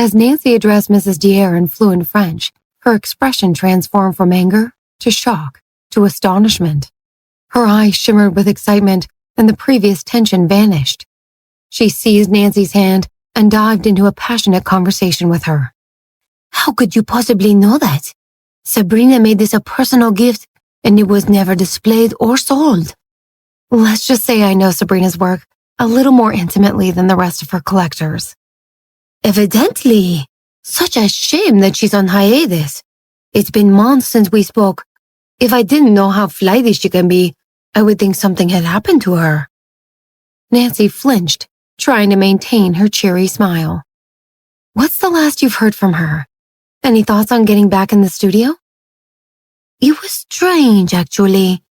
As Nancy addressed Mrs. Dier in fluent French, her expression transformed from anger to shock to astonishment. Her eyes shimmered with excitement, and the previous tension vanished. She seized Nancy's hand and dived into a passionate conversation with her. "How could you possibly know that? Sabrina made this a personal gift, and it was never displayed or sold." Let's just say I know Sabrina's work a little more intimately than the rest of her collectors. "Evidently. Such a shame that she's on hiatus. It's been months since we spoke. If I didn't know how flighty she can be, I would think something had happened to her." Nancy flinched, trying to maintain her cheery smile. "What's the last you've heard from her? Any thoughts on getting back in the studio?" "It was strange, actually.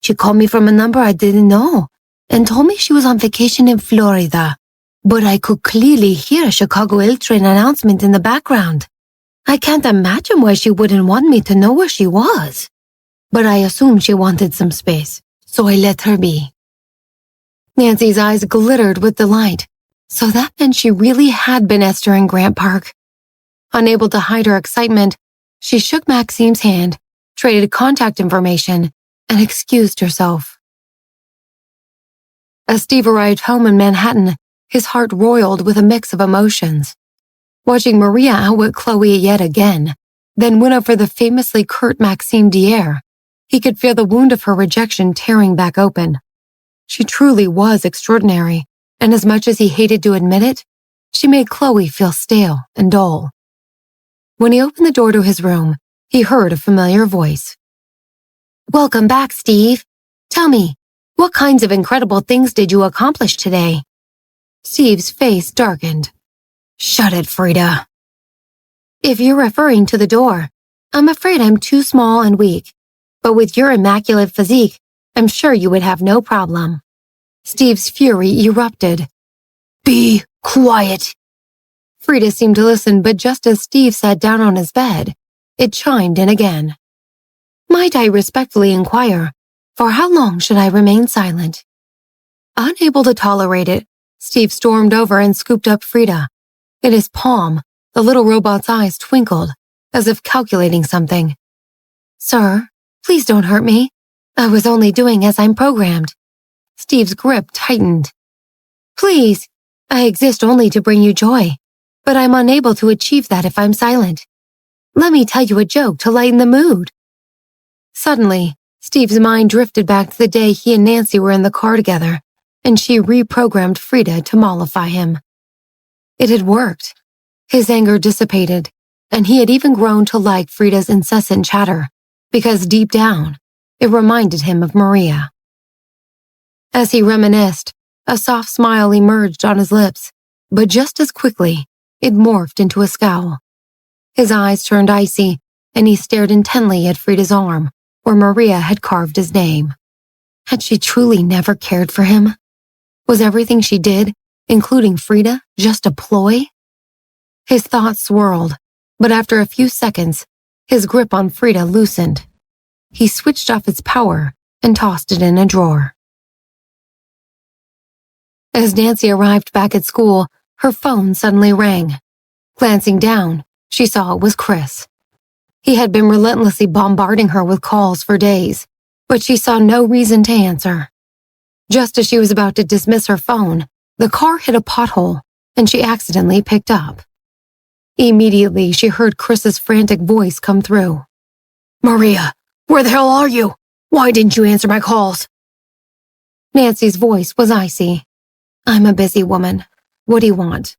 She called me from a number I didn't know and told me she was on vacation in Florida, but I could clearly hear a Chicago L train announcement in the background. I can't imagine why she wouldn't want me to know where she was. But I assumed she wanted some space, so I let her be." Nancy's eyes glittered with delight. So that meant she really had been Esther in Grant Park. Unable to hide her excitement, she shook Maxime's hand, traded contact information, and excused herself. As Steve arrived home in Manhattan, his heart roiled with a mix of emotions. Watching Maria outwit Chloe yet again, then win over the famously curt Maxime Dier, he could feel the wound of her rejection tearing back open. She truly was extraordinary, and as much as he hated to admit it, she made Chloe feel stale and dull. When he opened the door to his room, he heard a familiar voice. "Welcome back, Steve. Tell me, what kinds of incredible things did you accomplish today?" Steve's face darkened. "Shut it, Frida." "If you're referring to the door, I'm afraid I'm too small and weak, but with your immaculate physique, I'm sure you would have no problem." Steve's fury erupted. "Be quiet." Frida seemed to listen, but just as Steve sat down on his bed, it chimed in again. "Might I respectfully inquire, for how long should I remain silent?" Unable to tolerate it, Steve stormed over and scooped up Frida. In his palm, the little robot's eyes twinkled, as if calculating something. "Sir, please don't hurt me. I was only doing as I'm programmed." Steve's grip tightened. "Please, I exist only to bring you joy, but I'm unable to achieve that if I'm silent. Let me tell you a joke to lighten the mood." Suddenly, Steve's mind drifted back to the day he and Nancy were in the car together, and she reprogrammed Frida to mollify him. It had worked. His anger dissipated, and he had even grown to like Frida's incessant chatter, because deep down, it reminded him of Maria. As he reminisced, a soft smile emerged on his lips, but just as quickly, it morphed into a scowl. His eyes turned icy, and he stared intently at Frida's arm, where Maria had carved his name. Had she truly never cared for him? Was everything she did, including Frida, just a ploy? His thoughts swirled, but after a few seconds, his grip on Frida loosened. He switched off its power and tossed it in a drawer. As Nancy arrived back at school, her phone suddenly rang. Glancing down, she saw it was Chris. He had been relentlessly bombarding her with calls for days, but she saw no reason to answer. Just as she was about to dismiss her phone, the car hit a pothole, and she accidentally picked up. Immediately, she heard Chris's frantic voice come through. "Maria, where the hell are you? Why didn't you answer my calls?" Nancy's voice was icy. "I'm a busy woman. What do you want?"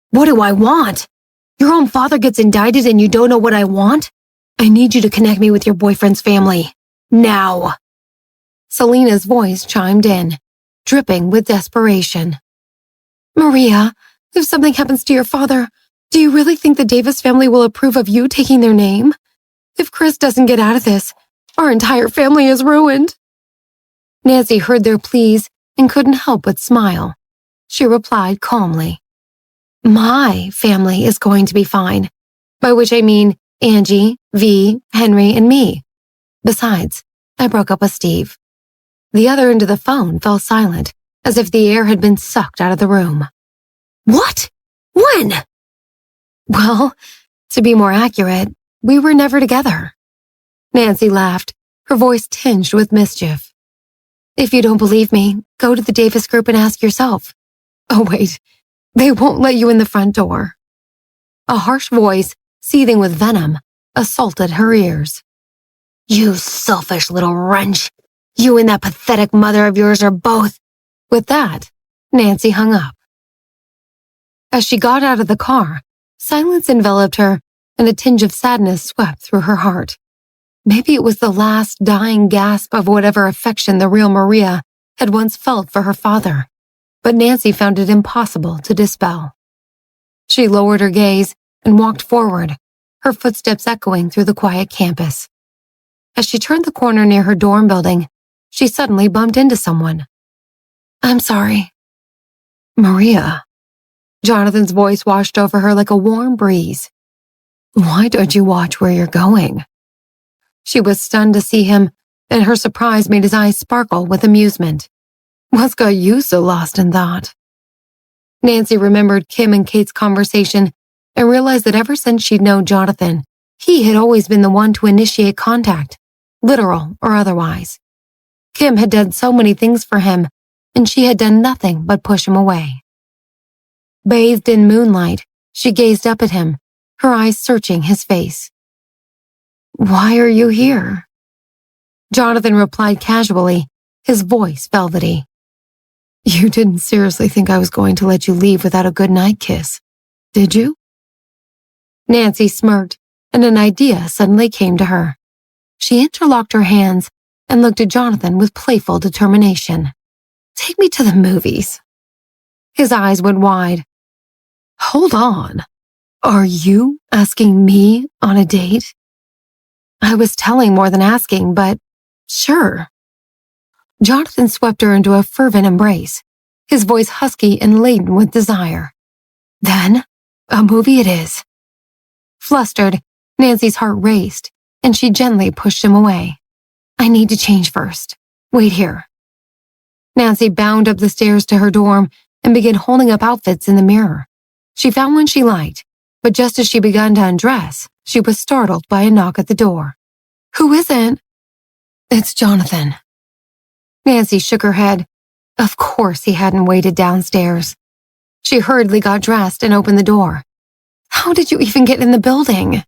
"What do I want? Your own father gets indicted and you don't know what I want? I need you to connect me with your boyfriend's family. Now." Selena's voice chimed in, dripping with desperation. "Maria, if something happens to your father, do you really think the Davis family will approve of you taking their name? If Chris doesn't get out of this, our entire family is ruined." Nancy heard their pleas and couldn't help but smile. She replied calmly, "My family is going to be fine, by which I mean Angie, V, Henry, and me. Besides, I broke up with Steve." The other end of the phone fell silent, as if the air had been sucked out of the room. "What? When?" Well, to be more accurate, we were never together. Nancy laughed, her voice tinged with mischief. If you don't believe me, go to the Davis group and ask yourself. Oh, wait, they won't let you in the front door. A harsh voice, seething with venom, assaulted her ears. You selfish little wretch. You and that pathetic mother of yours are both. With that, Nancy hung up. As she got out of the car, silence enveloped her and a tinge of sadness swept through her heart. Maybe it was the last dying gasp of whatever affection the real Maria had once felt for her father, but Nancy found it impossible to dispel. She lowered her gaze and walked forward, her footsteps echoing through the quiet campus. As she turned the corner near her dorm building, she suddenly bumped into someone. I'm sorry. Maria. Jonathan's voice washed over her like a warm breeze. Why don't you watch where you're going? She was stunned to see him, and her surprise made his eyes sparkle with amusement. What's got you so lost in thought? Nancy remembered Kim and Kate's conversation and realized that ever since she'd known Jonathan, he had always been the one to initiate contact, literal or otherwise. Kim had done so many things for him, and she had done nothing but push him away. Bathed in moonlight, she gazed up at him, her eyes searching his face. Why are you here? Jonathan replied casually, his voice velvety. You didn't seriously think I was going to let you leave without a goodnight kiss, did you? Nancy smirked, and an idea suddenly came to her. She interlocked her hands and looked at Jonathan with playful determination. Take me to the movies. His eyes went wide. Hold on. Are you asking me on a date? I was telling more than asking, but sure. Jonathan swept her into a fervent embrace, his voice husky and laden with desire. Then, a movie it is. Flustered, Nancy's heart raced, and she gently pushed him away. I need to change first. Wait here. Nancy bounded up the stairs to her dorm and began holding up outfits in the mirror. She found one she liked, but just as she began to undress, she was startled by a knock at the door. Who is it? It's Jonathan. Nancy shook her head. Of course he hadn't waited downstairs. She hurriedly got dressed and opened the door. How did you even get in the building?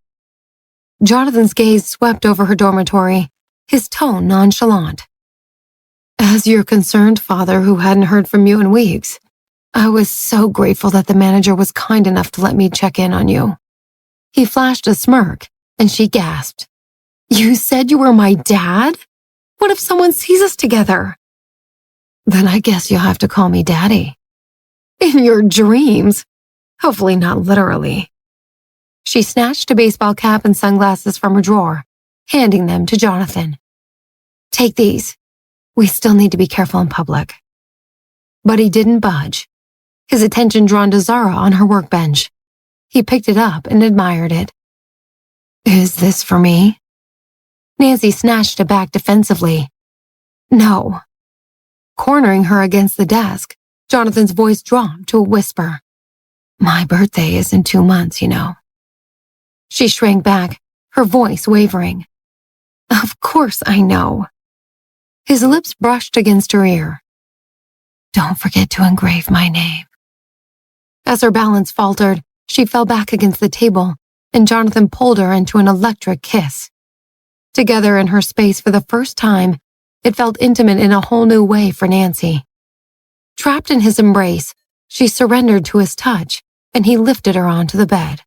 Jonathan's gaze swept over her dormitory, his tone nonchalant. As your concerned father who hadn't heard from you in weeks, I was so grateful that the manager was kind enough to let me check in on you. He flashed a smirk, and she gasped. You said you were my dad? What if someone sees us together? Then I guess you'll have to call me Daddy. In your dreams. Hopefully not literally. She snatched a baseball cap and sunglasses from her drawer, handing them to Jonathan. Take these. We still need to be careful in public. But he didn't budge, his attention drawn to Zara on her workbench. He picked it up and admired it. Is this for me? Nancy snatched it back defensively. No. Cornering her against the desk, Jonathan's voice dropped to a whisper. My birthday is in 2 months, you know. She shrank back, her voice wavering. Of course I know. His lips brushed against her ear. Don't forget to engrave my name. As her balance faltered, she fell back against the table, and Jonathan pulled her into an electric kiss. Together in her space for the first time, it felt intimate in a whole new way for Nancy. Trapped in his embrace, she surrendered to his touch, and he lifted her onto the bed.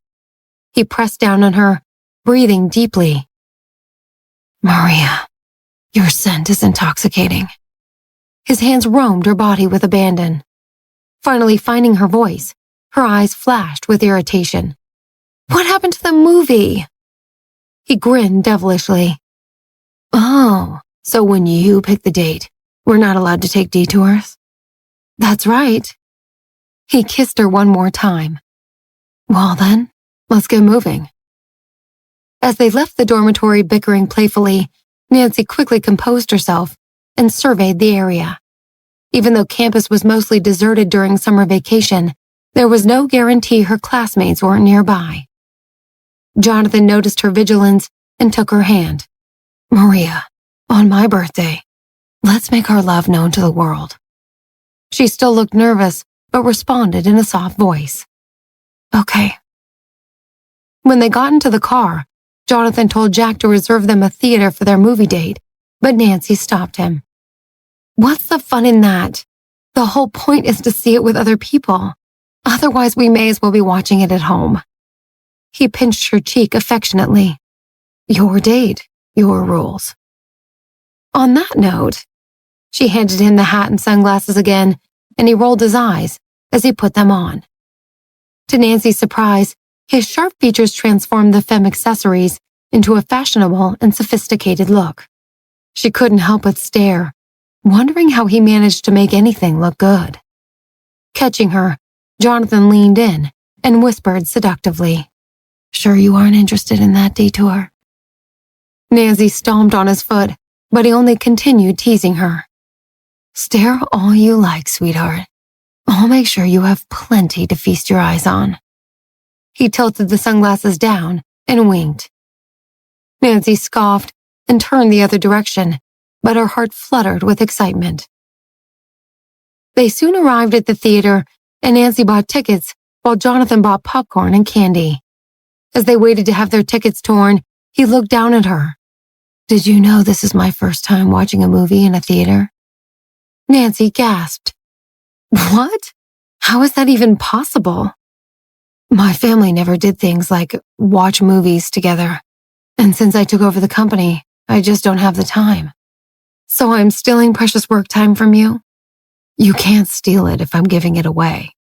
He pressed down on her, breathing deeply. Maria, your scent is intoxicating. His hands roamed her body with abandon. Finally finding her voice, her eyes flashed with irritation. What happened to the movie? He grinned devilishly. Oh, so when you pick the date, we're not allowed to take detours? That's right. He kissed her one more time. Well then, let's get moving. As they left the dormitory bickering playfully, Nancy quickly composed herself and surveyed the area. Even though campus was mostly deserted during summer vacation, There was no guarantee her classmates weren't nearby. Jonathan noticed her vigilance and took her hand. "Maria, on my birthday, let's make our love known to the world." She still looked nervous, but responded in a soft voice. "Okay." When they got into the car, Jonathan told Jack to reserve them a theater for their movie date, but Nancy stopped him. "What's the fun in that? The whole point is to see it with other people. Otherwise, we may as well be watching it at home." He pinched her cheek affectionately. "Your date, your rules." On that note, she handed him the hat and sunglasses again, and he rolled his eyes as he put them on. To Nancy's surprise, his sharp features transformed the femme accessories into a fashionable and sophisticated look. She couldn't help but stare, wondering how he managed to make anything look good. Catching her, Jonathan leaned in and whispered seductively, "Sure you aren't interested in that detour?" Nancy stomped on his foot, but he only continued teasing her. "Stare all you like, sweetheart. I'll make sure you have plenty to feast your eyes on." He tilted the sunglasses down and winked. Nancy scoffed and turned the other direction, but her heart fluttered with excitement. They soon arrived at the theater, and Nancy bought tickets while Jonathan bought popcorn and candy. As they waited to have their tickets torn, he looked down at her. "Did you know this is my first time watching a movie in a theater?" Nancy gasped. "What? How is that even possible?" "My family never did things like watch movies together, and since I took over the company, I just don't have the time. So I'm stealing precious work time from you? You can't steal it if I'm giving it away."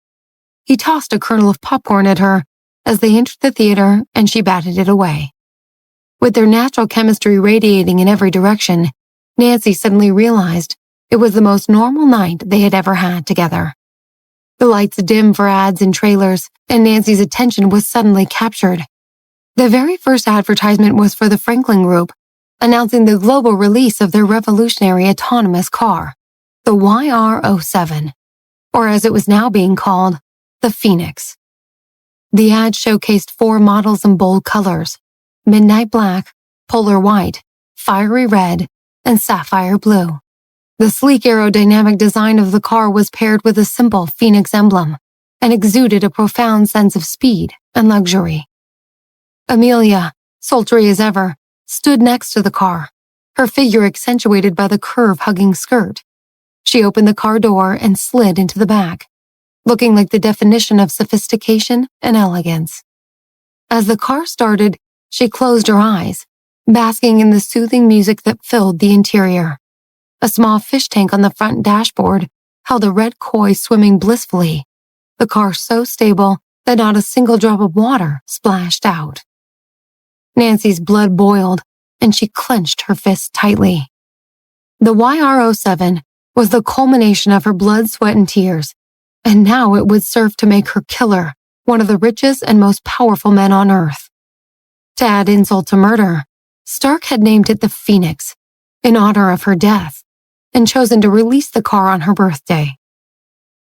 He tossed a kernel of popcorn at her as they entered the theater, and she batted it away. With their natural chemistry radiating in every direction, Nancy suddenly realized it was the most normal night they had ever had together. The lights dimmed for ads and trailers, and Nancy's attention was suddenly captured. The very first advertisement was for the Franklin Group, announcing the global release of their revolutionary autonomous car, the YR07, or as it was now being called, the Phoenix. The ad showcased 4 models in bold colors: midnight black, polar white, fiery red, and sapphire blue. The sleek aerodynamic design of the car was paired with a simple phoenix emblem and exuded a profound sense of speed and luxury. Amelia, sultry as ever, stood next to the car, her figure accentuated by the curve-hugging skirt. She opened the car door and slid into the back, looking like the definition of sophistication and elegance. As the car started, she closed her eyes, basking in the soothing music that filled the interior. A small fish tank on the front dashboard held a red koi swimming blissfully, the car so stable that not a single drop of water splashed out. Nancy's blood boiled, and she clenched her fists tightly. The YR07 was the culmination of her blood, sweat, and tears, and now it would serve to make her killer one of the richest and most powerful men on earth. To add insult to murder, Stark had named it the Phoenix, in honor of her death, and chosen to release the car on her birthday.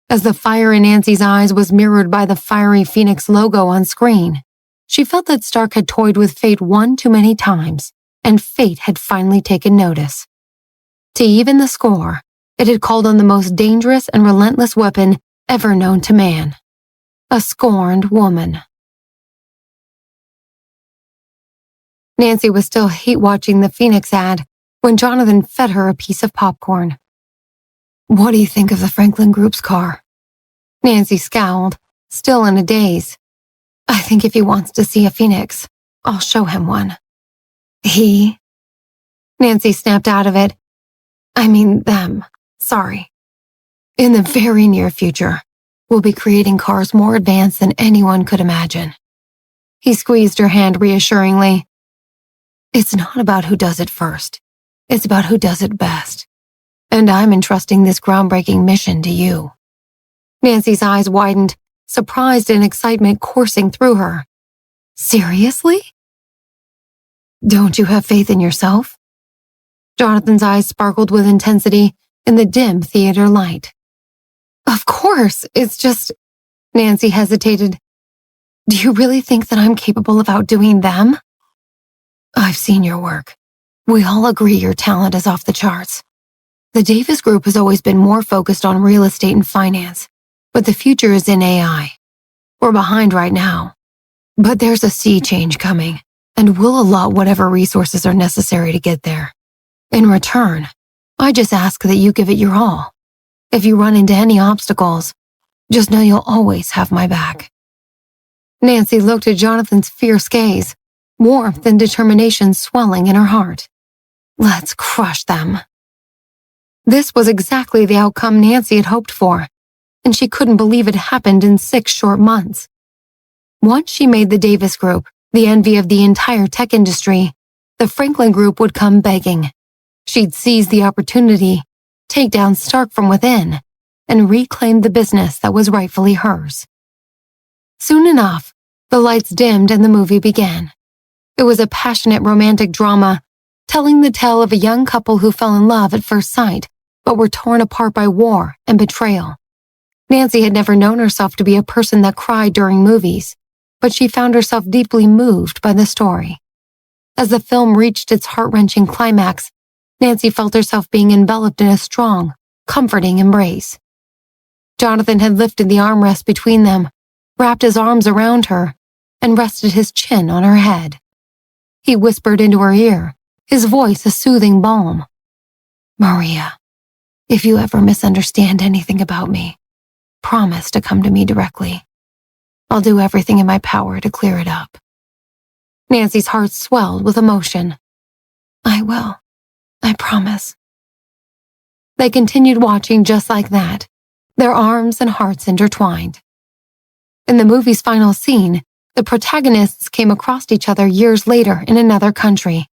As the fire in Nancy's eyes was mirrored by the fiery Phoenix logo on screen, she felt that Stark had toyed with fate one too many times, and fate had finally taken notice. To even the score, it had called on the most dangerous and relentless weapon ever known to man: a scorned woman. Nancy was still hate-watching the Phoenix ad when Jonathan fed her a piece of popcorn. "What do you think of the Franklin Group's car?" Nancy scowled, still in a daze. "I think if he wants to see a Phoenix, I'll show him one." "He?" Nancy snapped out of it. "I mean them. Sorry. In the very near future, we'll be creating cars more advanced than anyone could imagine." He squeezed her hand reassuringly. "It's not about who does it first. It's about who does it best. And I'm entrusting this groundbreaking mission to you." Nancy's eyes widened, surprise and excitement coursing through her. "Seriously? Don't you have faith in yourself?" Jonathan's eyes sparkled with intensity in the dim theater light. "Of course, it's just Nancy hesitated. Do you really think that I'm capable of outdoing them? I've seen your work. We all agree your talent is off the charts. The Davis Group has always been more focused on real estate and finance, but the future is in AI. We're behind right now. But there's a sea change coming, and we'll allot whatever resources are necessary to get there. In return, I just ask that you give it your all. If you run into any obstacles, just know you'll always have my back. Nancy looked at Jonathan's fierce gaze, warmth and determination swelling in her heart. Let's crush them. This was exactly the outcome Nancy had hoped for, and she couldn't believe it happened in 6 short months. Once she made the Davis Group the envy of the entire tech industry, the Franklin Group would come begging. She'd seize the opportunity, take down Stark from within, and reclaim the business that was rightfully hers. Soon enough, the lights dimmed and the movie began. It was a passionate romantic drama, telling the tale of a young couple who fell in love at first sight, but were torn apart by war and betrayal. Nancy had never known herself to be a person that cried during movies, but she found herself deeply moved by the story. As the film reached its heart-wrenching climax, Nancy felt herself being enveloped in a strong, comforting embrace. Jonathan had lifted the armrest between them, wrapped his arms around her, and rested his chin on her head. He whispered into her ear, his voice a soothing balm. Maria, if you ever misunderstand anything about me, promise to come to me directly. I'll do everything in my power to clear it up. Nancy's heart swelled with emotion. I will. I promise. They continued watching just like that, their arms and hearts intertwined. In the movie's final scene, the protagonists came across each other years later in another country,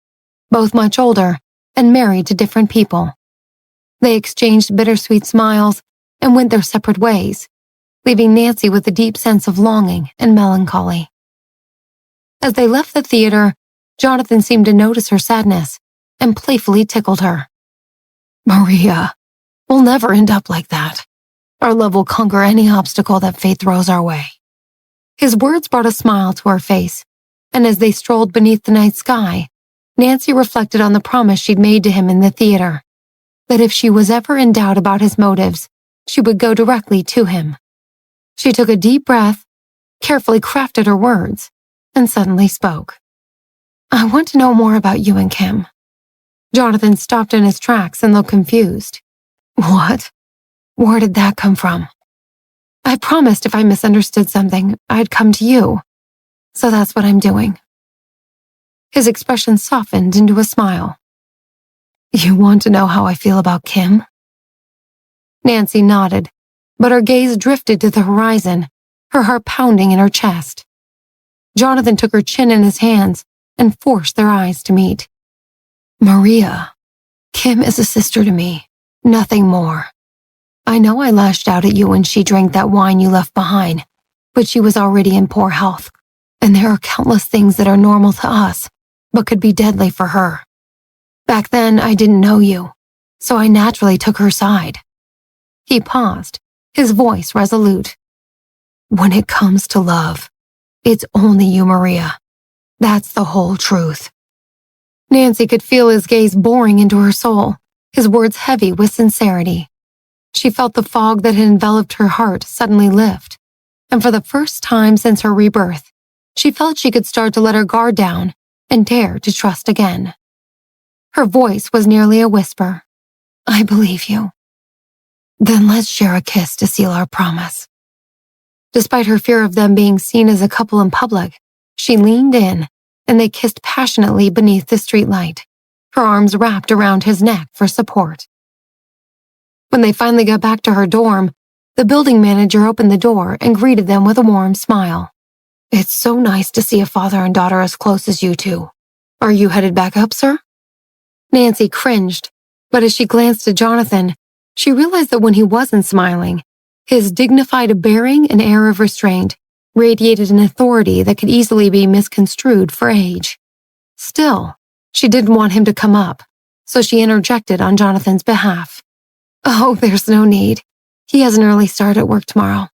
both much older and married to different people. They exchanged bittersweet smiles and went their separate ways, leaving Nancy with a deep sense of longing and melancholy. As they left the theater, Jonathan seemed to notice her sadness and playfully tickled her. Maria, we'll never end up like that. Our love will conquer any obstacle that fate throws our way. His words brought a smile to her face, and as they strolled beneath the night sky, Nancy reflected on the promise she'd made to him in the theater, that if she was ever in doubt about his motives, she would go directly to him. She took a deep breath, carefully crafted her words, and suddenly spoke. I want to know more about you and Kim. Jonathan stopped in his tracks and looked confused. What? Where did that come from? I promised if I misunderstood something, I'd come to you. So that's what I'm doing. His expression softened into a smile. You want to know how I feel about Kim? Nancy nodded, but her gaze drifted to the horizon, her heart pounding in her chest. Jonathan took her chin in his hands and forced their eyes to meet. Maria, Kim is a sister to me, nothing more. I know I lashed out at you when she drank that wine you left behind, but she was already in poor health, and there are countless things that are normal to us, but could be deadly for her. Back then, I didn't know you, so I naturally took her side. He paused, his voice resolute. When it comes to love, it's only you, Maria. That's the whole truth. Nancy could feel his gaze boring into her soul, his words heavy with sincerity. She felt the fog that had enveloped her heart suddenly lift, and for the first time since her rebirth, she felt she could start to let her guard down and dare to trust again. Her voice was nearly a whisper. I believe you. Then let's share a kiss to seal our promise. Despite her fear of them being seen as a couple in public, she leaned in, and they kissed passionately beneath the streetlight, her arms wrapped around his neck for support. When they finally got back to her dorm, the building manager opened the door and greeted them with a warm smile. It's so nice to see a father and daughter as close as you two. Are you headed back up, sir? Nancy cringed, but as she glanced at Jonathan, she realized that when he wasn't smiling, his dignified bearing and air of restraint radiated an authority that could easily be misconstrued for age. Still, she didn't want him to come up, so she interjected on Jonathan's behalf. Oh, there's no need. He has an early start at work tomorrow.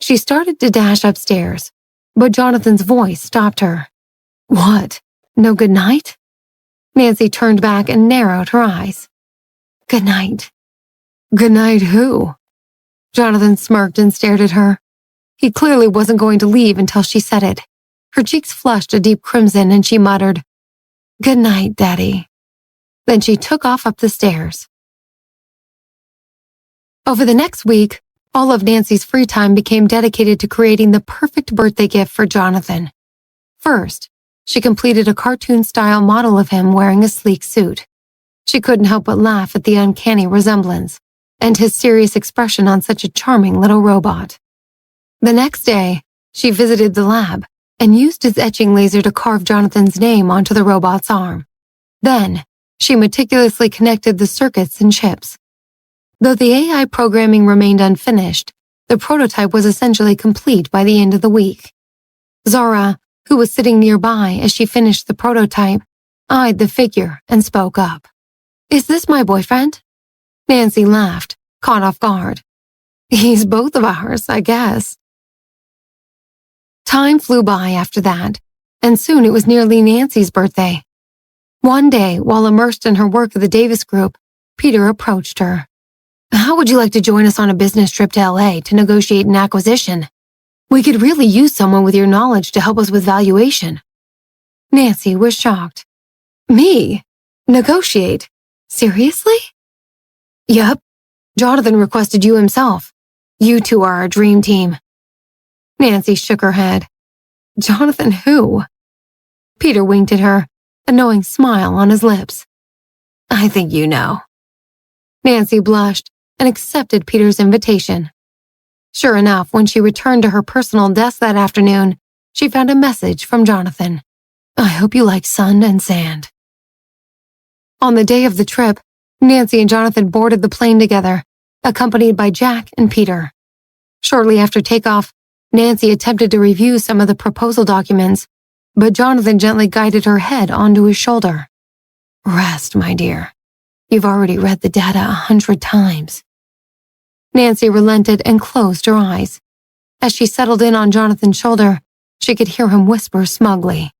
She started to dash upstairs, but Jonathan's voice stopped her. What? No good night? Nancy turned back and narrowed her eyes. Good night. Good night who? Jonathan smirked and stared at her. He clearly wasn't going to leave until she said it. Her cheeks flushed a deep crimson and she muttered, Good night, Daddy. Then she took off up the stairs. Over the next week, all of Nancy's free time became dedicated to creating the perfect birthday gift for Jonathan. First, she completed a cartoon-style model of him wearing a sleek suit. She couldn't help but laugh at the uncanny resemblance and his serious expression on such a charming little robot. The next day, she visited the lab and used his etching laser to carve Jonathan's name onto the robot's arm. Then, she meticulously connected the circuits and chips. Though the AI programming remained unfinished, the prototype was essentially complete by the end of the week. Zara, who was sitting nearby as she finished the prototype, eyed the figure and spoke up. Is this my boyfriend? Nancy laughed, caught off guard. He's both of ours, I guess. Time flew by after that, and soon it was nearly Nancy's birthday. One day, while immersed in her work at the Davis Group, Peter approached her. How would you like to join us on a business trip to LA to negotiate an acquisition? We could really use someone with your knowledge to help us with valuation. Nancy was shocked. Me? Negotiate? Seriously? Yep. Jonathan requested you himself. You two are our dream team. Nancy shook her head. Jonathan who? Peter winked at her, a knowing smile on his lips. I think you know. Nancy blushed and accepted Peter's invitation. Sure enough, when she returned to her personal desk that afternoon, she found a message from Jonathan. I hope you like sun and sand. On the day of the trip, Nancy and Jonathan boarded the plane together, accompanied by Jack and Peter. Shortly after takeoff, Nancy attempted to review some of the proposal documents, but Jonathan gently guided her head onto his shoulder. Rest, my dear. You've already read the data 100 times. Nancy relented and closed her eyes. As she settled in on Jonathan's shoulder, she could hear him whisper smugly,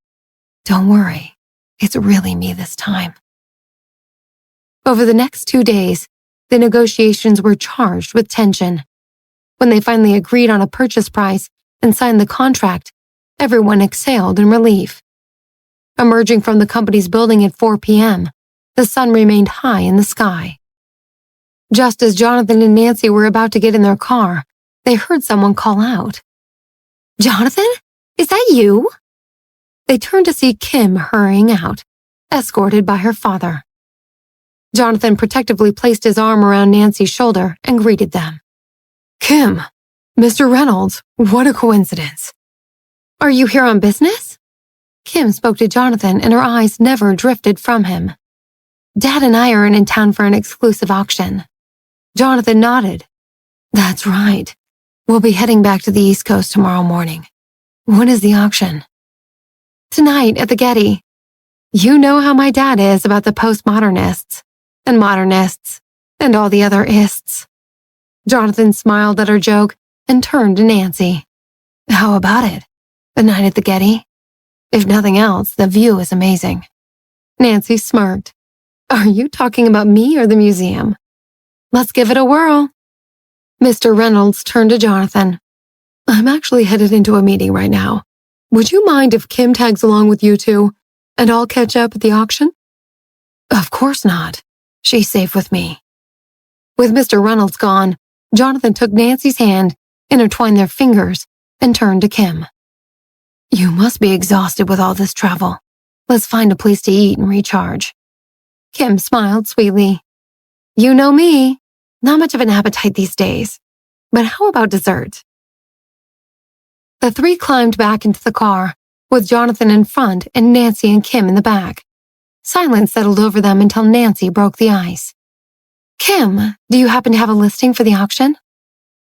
Don't worry, it's really me this time. Over the next 2 days, the negotiations were charged with tension. When they finally agreed on a purchase price and signed the contract, everyone exhaled in relief. Emerging from the company's building at 4 p.m., the sun remained high in the sky. Just as Jonathan and Nancy were about to get in their car, they heard someone call out. Jonathan? Is that you? They turned to see Kim hurrying out, escorted by her father. Jonathan protectively placed his arm around Nancy's shoulder and greeted them. Kim, Mr. Reynolds, what a coincidence. Are you here on business? Kim spoke to Jonathan and her eyes never drifted from him. Dad and I are in town for an exclusive auction. Jonathan nodded. That's right. We'll be heading back to the East Coast tomorrow morning. When is the auction? Tonight at the Getty. You know how my dad is about the postmodernists, and modernists, and all the other ists. Jonathan smiled at her joke and turned to Nancy. How about it? The night at the Getty? If nothing else, the view is amazing. Nancy smirked. Are you talking about me or the museum? Let's give it a whirl. Mr. Reynolds turned to Jonathan. I'm actually headed into a meeting right now. Would you mind if Kim tags along with you two, and I'll catch up at the auction? Of course not. She's safe with me. With Mr. Reynolds gone, Jonathan took Nancy's hand, intertwined their fingers, and turned to Kim. You must be exhausted with all this travel. Let's find a place to eat and recharge. Kim smiled sweetly. You know me. Not much of an appetite these days. But how about dessert? The three climbed back into the car, with Jonathan in front and Nancy and Kim in the back. Silence settled over them until Nancy broke the ice. Kim, do you happen to have a listing for the auction?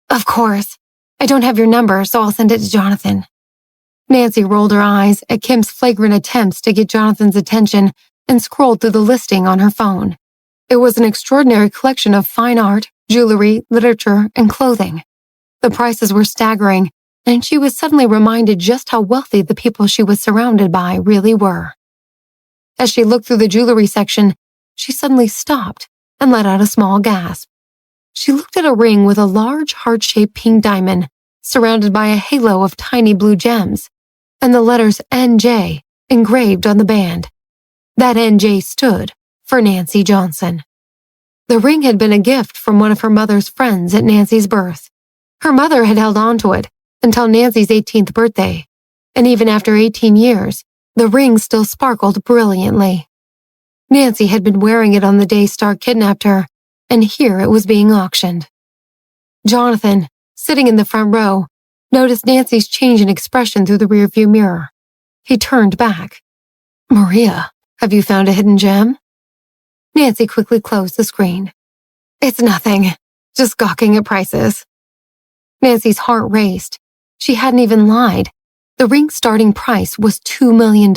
Of course. I don't have your number, so I'll send it to Jonathan. Nancy rolled her eyes at Kim's flagrant attempts to get Jonathan's attention and scrolled through the listing on her phone. It was an extraordinary collection of fine art, jewelry, literature, and clothing. The prices were staggering, and she was suddenly reminded just how wealthy the people she was surrounded by really were. As she looked through the jewelry section, she suddenly stopped and let out a small gasp. She looked at a ring with a large heart-shaped pink diamond surrounded by a halo of tiny blue gems, and the letters NJ engraved on the band. That NJ stood for Nancy Johnson. The ring had been a gift from one of her mother's friends at Nancy's birth. Her mother had held on to it until Nancy's 18th birthday, and even after 18 years, the ring still sparkled brilliantly. Nancy had been wearing it on the day Stark kidnapped her, and here it was being auctioned. Jonathan, sitting in the front row, noticed Nancy's change in expression through the rearview mirror. He turned back. "Maria, have you found a hidden gem?" Nancy quickly closed the screen. "It's nothing, just gawking at prices." Nancy's heart raced. She hadn't even lied. The ring's starting price was $2 million.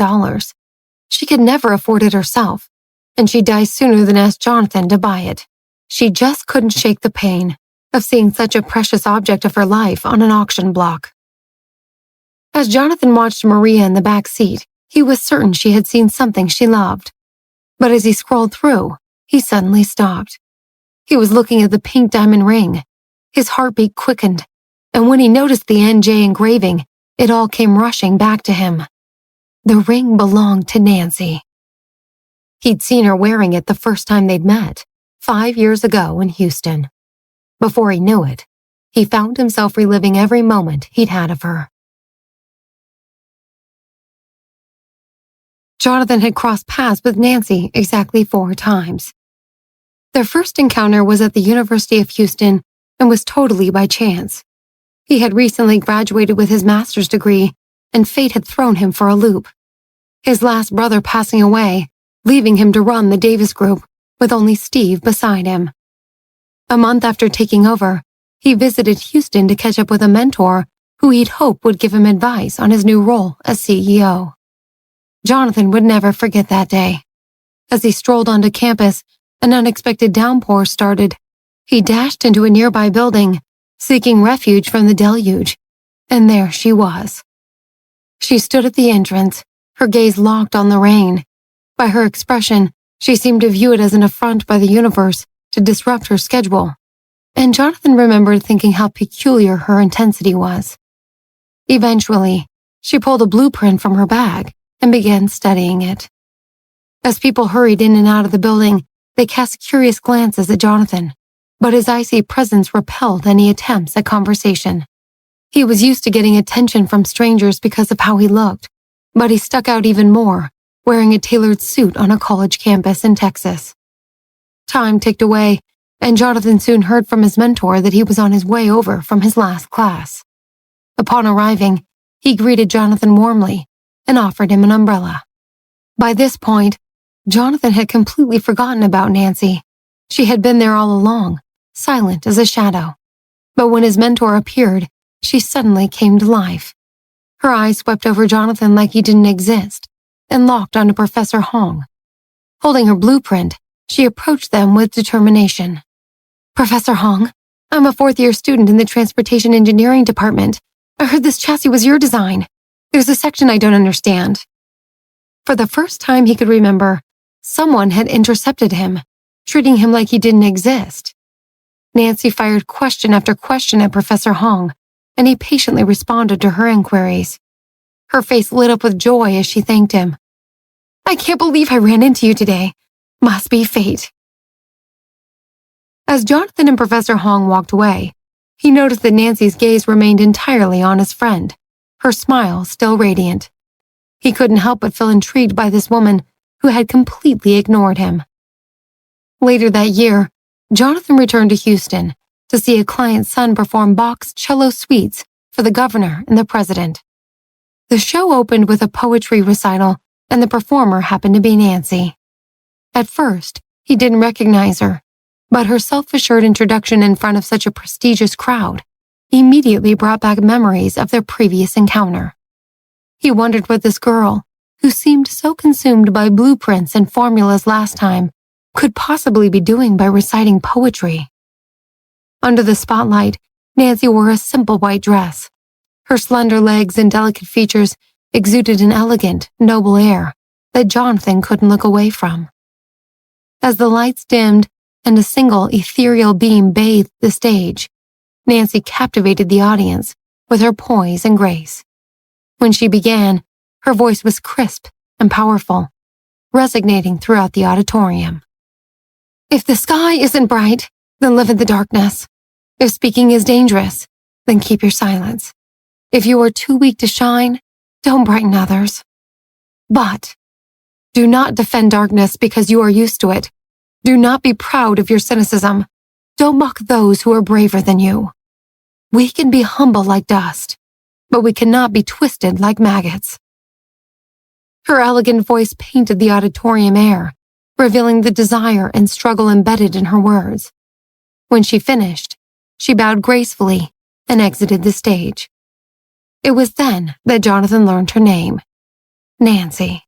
She could never afford it herself, and she'd die sooner than ask Jonathan to buy it. She just couldn't shake the pain of seeing such a precious object of her life on an auction block. As Jonathan watched Maria in the back seat, he was certain she had seen something she loved. But as he scrolled through, he suddenly stopped. He was looking at the pink diamond ring. His heartbeat quickened, and when he noticed the NJ engraving, it all came rushing back to him. The ring belonged to Nancy. He'd seen her wearing it the first time they'd met, 5 years ago in Houston. Before he knew it, he found himself reliving every moment he'd had of her. Jonathan had crossed paths with Nancy exactly 4 times. Their first encounter was at the University of Houston and was totally by chance. He had recently graduated with his master's degree, and fate had thrown him for a loop. His last brother passing away, leaving him to run the Davis Group with only Steve beside him. A month after taking over, he visited Houston to catch up with a mentor who he'd hoped would give him advice on his new role as CEO. Jonathan would never forget that day. As he strolled onto campus, an unexpected downpour started. He dashed into a nearby building, seeking refuge from the deluge, and there she was. She stood at the entrance, her gaze locked on the rain. By her expression, she seemed to view it as an affront by the universe to disrupt her schedule, and Jonathan remembered thinking how peculiar her intensity was. Eventually, she pulled a blueprint from her bag and began studying it. As people hurried in and out of the building, they cast curious glances at Jonathan, but his icy presence repelled any attempts at conversation. He was used to getting attention from strangers because of how he looked, but he stuck out even more, wearing a tailored suit on a college campus in Texas. Time ticked away, and Jonathan soon heard from his mentor that he was on his way over from his last class. Upon arriving, he greeted Jonathan warmly and offered him an umbrella. By this point, Jonathan had completely forgotten about Nancy. She had been there all along, silent as a shadow. But when his mentor appeared, she suddenly came to life. Her eyes swept over Jonathan like he didn't exist, and locked onto Professor Hong. Holding her blueprint, she approached them with determination. "Professor Hong, I'm a 4th-year student in the Transportation Engineering Department. I heard this chassis was your design. There's a section I don't understand." For the first time he could remember, someone had intercepted him, treating him like he didn't exist. Nancy fired question after question at Professor Hong, and he patiently responded to her inquiries. Her face lit up with joy as she thanked him. "I can't believe I ran into you today. Must be fate." As Jonathan and Professor Hong walked away, he noticed that Nancy's gaze remained entirely on his friend, her smile still radiant. He couldn't help but feel intrigued by this woman who had completely ignored him. Later that year, Jonathan returned to Houston to see a client's son perform Bach's cello suites for the governor and the president. The show opened with a poetry recital, and the performer happened to be Nancy. At first, he didn't recognize her, but her self-assured introduction in front of such a prestigious crowd immediately brought back memories of their previous encounter. He wondered what this girl, who seemed so consumed by blueprints and formulas last time, could possibly be doing by reciting poetry. Under the spotlight, Nancy wore a simple white dress. Her slender legs and delicate features exuded an elegant, noble air that Jonathan couldn't look away from. As the lights dimmed and a single ethereal beam bathed the stage, Nancy captivated the audience with her poise and grace. When she began, her voice was crisp and powerful, resonating throughout the auditorium. If the sky isn't bright, then live in the darkness. If speaking is dangerous, then keep your silence. If you are too weak to shine, don't brighten others. But do not defend darkness because you are used to it. Do not be proud of your cynicism. Don't mock those who are braver than you. We can be humble like dust, but we cannot be twisted like maggots. Her elegant voice painted the auditorium air, revealing the desire and struggle embedded in her words. When she finished, she bowed gracefully and exited the stage. It was then that Jonathan learned her name, Nancy.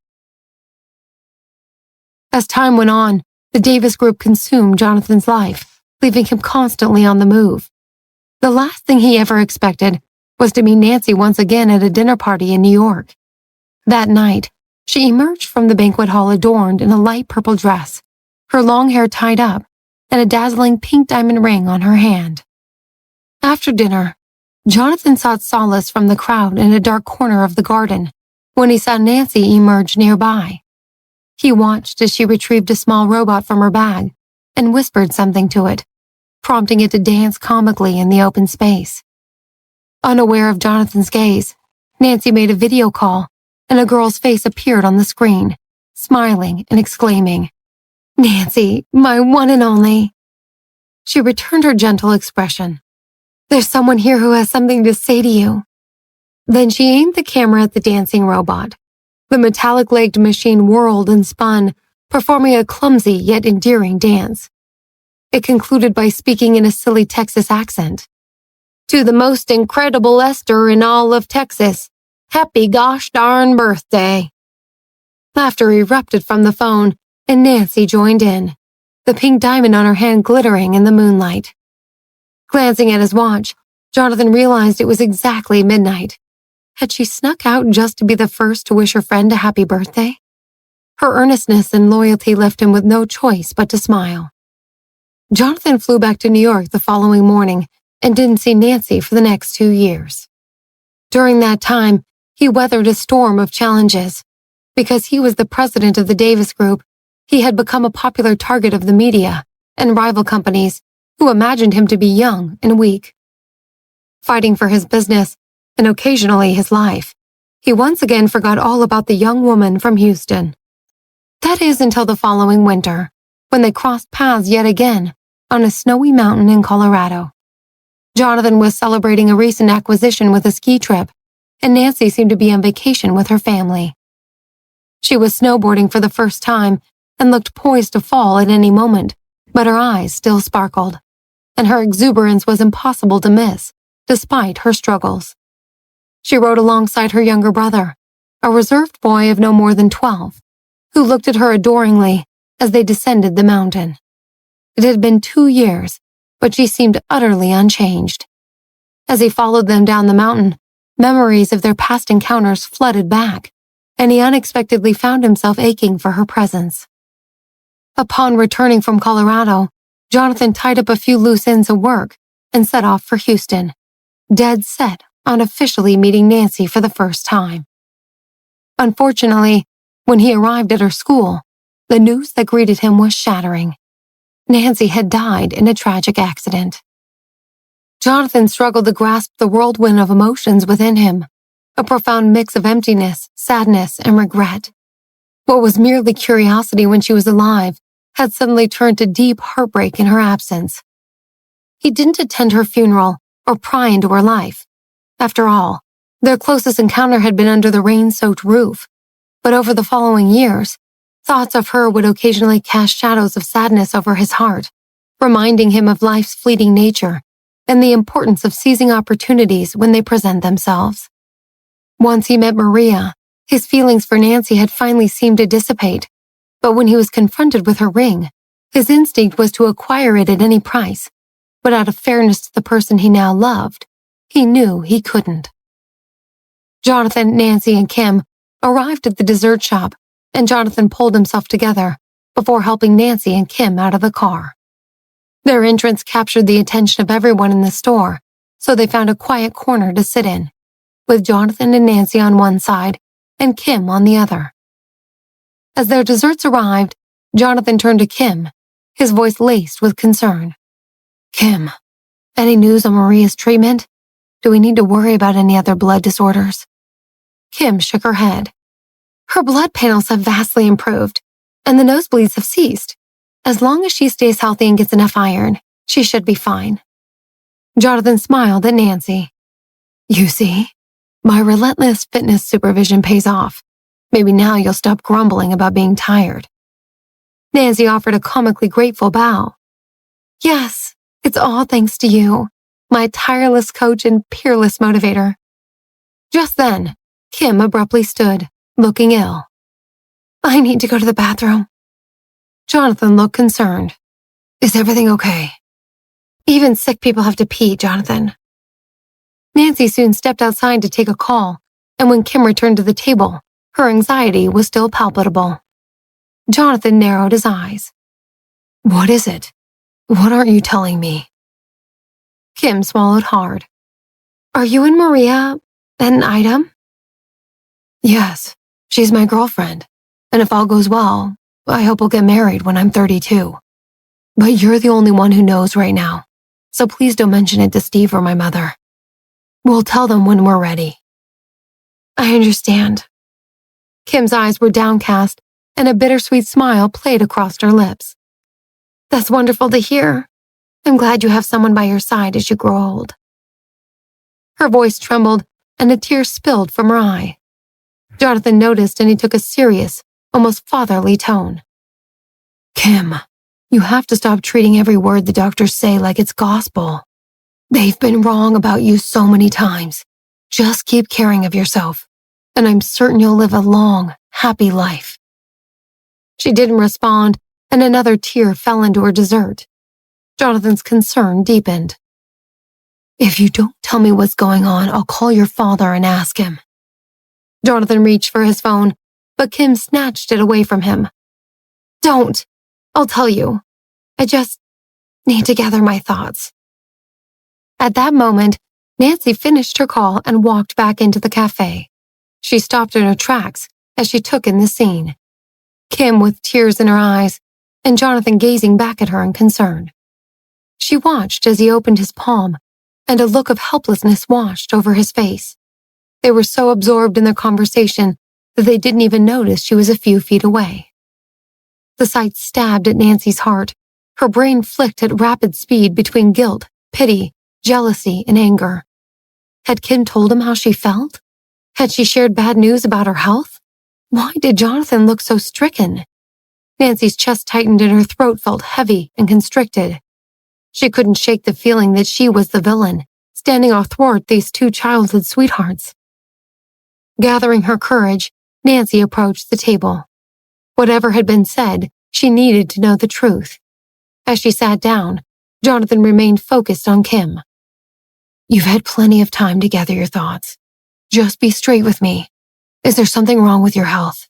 As time went on, the Davis Group consumed Jonathan's life, leaving him constantly on the move. The last thing he ever expected was to meet Nancy once again at a dinner party in New York. That night, she emerged from the banquet hall adorned in a light purple dress, her long hair tied up, and a dazzling pink diamond ring on her hand. After dinner, Jonathan sought solace from the crowd in a dark corner of the garden when he saw Nancy emerge nearby. He watched as she retrieved a small robot from her bag and whispered something to it, prompting it to dance comically in the open space. Unaware of Jonathan's gaze, Nancy made a video call, and a girl's face appeared on the screen, smiling and exclaiming, "Nancy, my one and only." She returned her gentle expression. "There's someone here who has something to say to you." Then she aimed the camera at the dancing robot. The metallic-legged machine whirled and spun, performing a clumsy yet endearing dance. It concluded by speaking in a silly Texas accent. "To the most incredible Esther in all of Texas, happy gosh darn birthday." Laughter erupted from the phone, and Nancy joined in, the pink diamond on her hand glittering in the moonlight. Glancing at his watch, Jonathan realized it was exactly midnight. Had she snuck out just to be the first to wish her friend a happy birthday? Her earnestness and loyalty left him with no choice but to smile. Jonathan flew back to New York the following morning and didn't see Nancy for the next 2 years. During that time, he weathered a storm of challenges. Because he was the president of the Davis Group, he had become a popular target of the media and rival companies who imagined him to be young and weak. Fighting for his business, and occasionally his life, he once again forgot all about the young woman from Houston. That is until the following winter, when they crossed paths yet again on a snowy mountain in Colorado. Jonathan was celebrating a recent acquisition with a ski trip, and Nancy seemed to be on vacation with her family. She was snowboarding for the first time and looked poised to fall at any moment, but her eyes still sparkled, and her exuberance was impossible to miss, despite her struggles. She rode alongside her younger brother, a reserved boy of no more than 12, who looked at her adoringly as they descended the mountain. It had been 2 years, but she seemed utterly unchanged. As he followed them down the mountain, memories of their past encounters flooded back, and he unexpectedly found himself aching for her presence. Upon returning from Colorado, Jonathan tied up a few loose ends of work and set off for Houston, dead set on officially meeting Nancy for the first time. Unfortunately, when he arrived at her school, the news that greeted him was shattering. Nancy had died in a tragic accident. Jonathan struggled to grasp the whirlwind of emotions within him, a profound mix of emptiness, sadness, and regret. What was merely curiosity when she was alive had suddenly turned to deep heartbreak in her absence. He didn't attend her funeral or pry into her life. After all, their closest encounter had been under the rain-soaked roof, but over the following years, thoughts of her would occasionally cast shadows of sadness over his heart, reminding him of life's fleeting nature and the importance of seizing opportunities when they present themselves. Once he met Maria, his feelings for Nancy had finally seemed to dissipate, but when he was confronted with her ring, his instinct was to acquire it at any price, but out of fairness to the person he now loved, he knew he couldn't. Jonathan, Nancy, and Kim arrived at the dessert shop, and Jonathan pulled himself together before helping Nancy and Kim out of the car. Their entrance captured the attention of everyone in the store, so they found a quiet corner to sit in, with Jonathan and Nancy on one side and Kim on the other. As their desserts arrived, Jonathan turned to Kim, his voice laced with concern. "Kim, any news on Maria's treatment? Do we need to worry about any other blood disorders?" Kim shook her head. "Her blood panels have vastly improved, and the nosebleeds have ceased. As long as she stays healthy and gets enough iron, she should be fine." Jonathan smiled at Nancy. "You see, my relentless fitness supervision pays off. Maybe now you'll stop grumbling about being tired." Nancy offered a comically grateful bow. "Yes, it's all thanks to you, my tireless coach and peerless motivator." Just then, Kim abruptly stood, looking ill. "I need to go to the bathroom." Jonathan looked concerned. "Is everything okay?" "Even sick people have to pee, Jonathan." Nancy soon stepped outside to take a call, and when Kim returned to the table, her anxiety was still palpable. Jonathan narrowed his eyes. "What is it? What aren't you telling me?" Kim swallowed hard. "Are you and Maria an item?" "Yes, she's my girlfriend, and if all goes well, I hope we'll get married when I'm 32. But you're the only one who knows right now, so please don't mention it to Steve or my mother. We'll tell them when we're ready." "I understand." Kim's eyes were downcast, and a bittersweet smile played across her lips. "That's wonderful to hear. I'm glad you have someone by your side as you grow old." Her voice trembled, and a tear spilled from her eye. Jonathan noticed, and he took a serious, almost fatherly tone. "Kim, you have to stop treating every word the doctors say like it's gospel. They've been wrong about you so many times. Just keep caring of yourself, and I'm certain you'll live a long, happy life." She didn't respond, and another tear fell into her dessert. Jonathan's concern deepened. "If you don't tell me what's going on, I'll call your father and ask him." Jonathan reached for his phone, but Kim snatched it away from him. "Don't. I'll tell you. I just need to gather my thoughts." At that moment, Nancy finished her call and walked back into the cafe. She stopped in her tracks as she took in the scene. Kim with tears in her eyes, and Jonathan gazing back at her in concern. She watched as he opened his palm, and a look of helplessness washed over his face. They were so absorbed in their conversation that they didn't even notice she was a few feet away. The sight stabbed at Nancy's heart. Her brain flicked at rapid speed between guilt, pity, jealousy, and anger. Had Kim told him how she felt? Had she shared bad news about her health? Why did Jonathan look so stricken? Nancy's chest tightened and her throat felt heavy and constricted. She couldn't shake the feeling that she was the villain, standing athwart these two childhood sweethearts. Gathering her courage, Nancy approached the table. Whatever had been said, she needed to know the truth. As she sat down, Jonathan remained focused on Kim. "You've had plenty of time to gather your thoughts. Just be straight with me. Is there something wrong with your health?"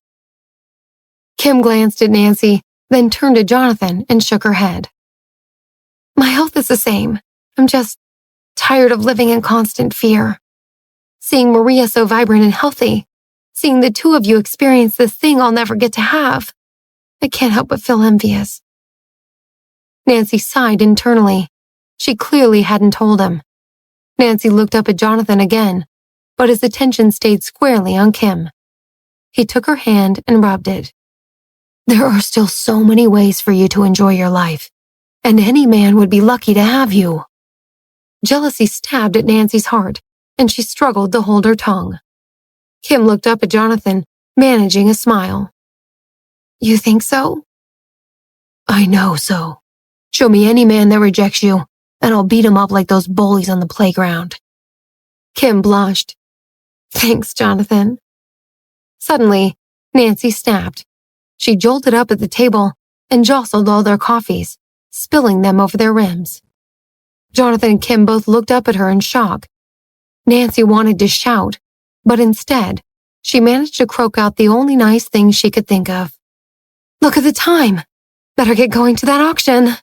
Kim glanced at Nancy, then turned to Jonathan and shook her head. "My health is the same. I'm just tired of living in constant fear. Seeing Maria so vibrant and healthy, seeing the two of you experience this thing I'll never get to have, I can't help but feel envious." Nancy sighed internally. She clearly hadn't told him. Nancy looked up at Jonathan again, but his attention stayed squarely on Kim. He took her hand and rubbed it. "There are still so many ways for you to enjoy your life, and any man would be lucky to have you." Jealousy stabbed at Nancy's heart, and she struggled to hold her tongue. Kim looked up at Jonathan, managing a smile. "You think so?" "I know so. Show me any man that rejects you, and I'll beat him up like those bullies on the playground." Kim blushed. "Thanks, Jonathan." Suddenly, Nancy snapped. She jolted up at the table and jostled all their coffees, spilling them over their rims. Jonathan and Kim both looked up at her in shock. Nancy wanted to shout, but instead, she managed to croak out the only nice thing she could think of. "Look at the time. Better get going to that auction."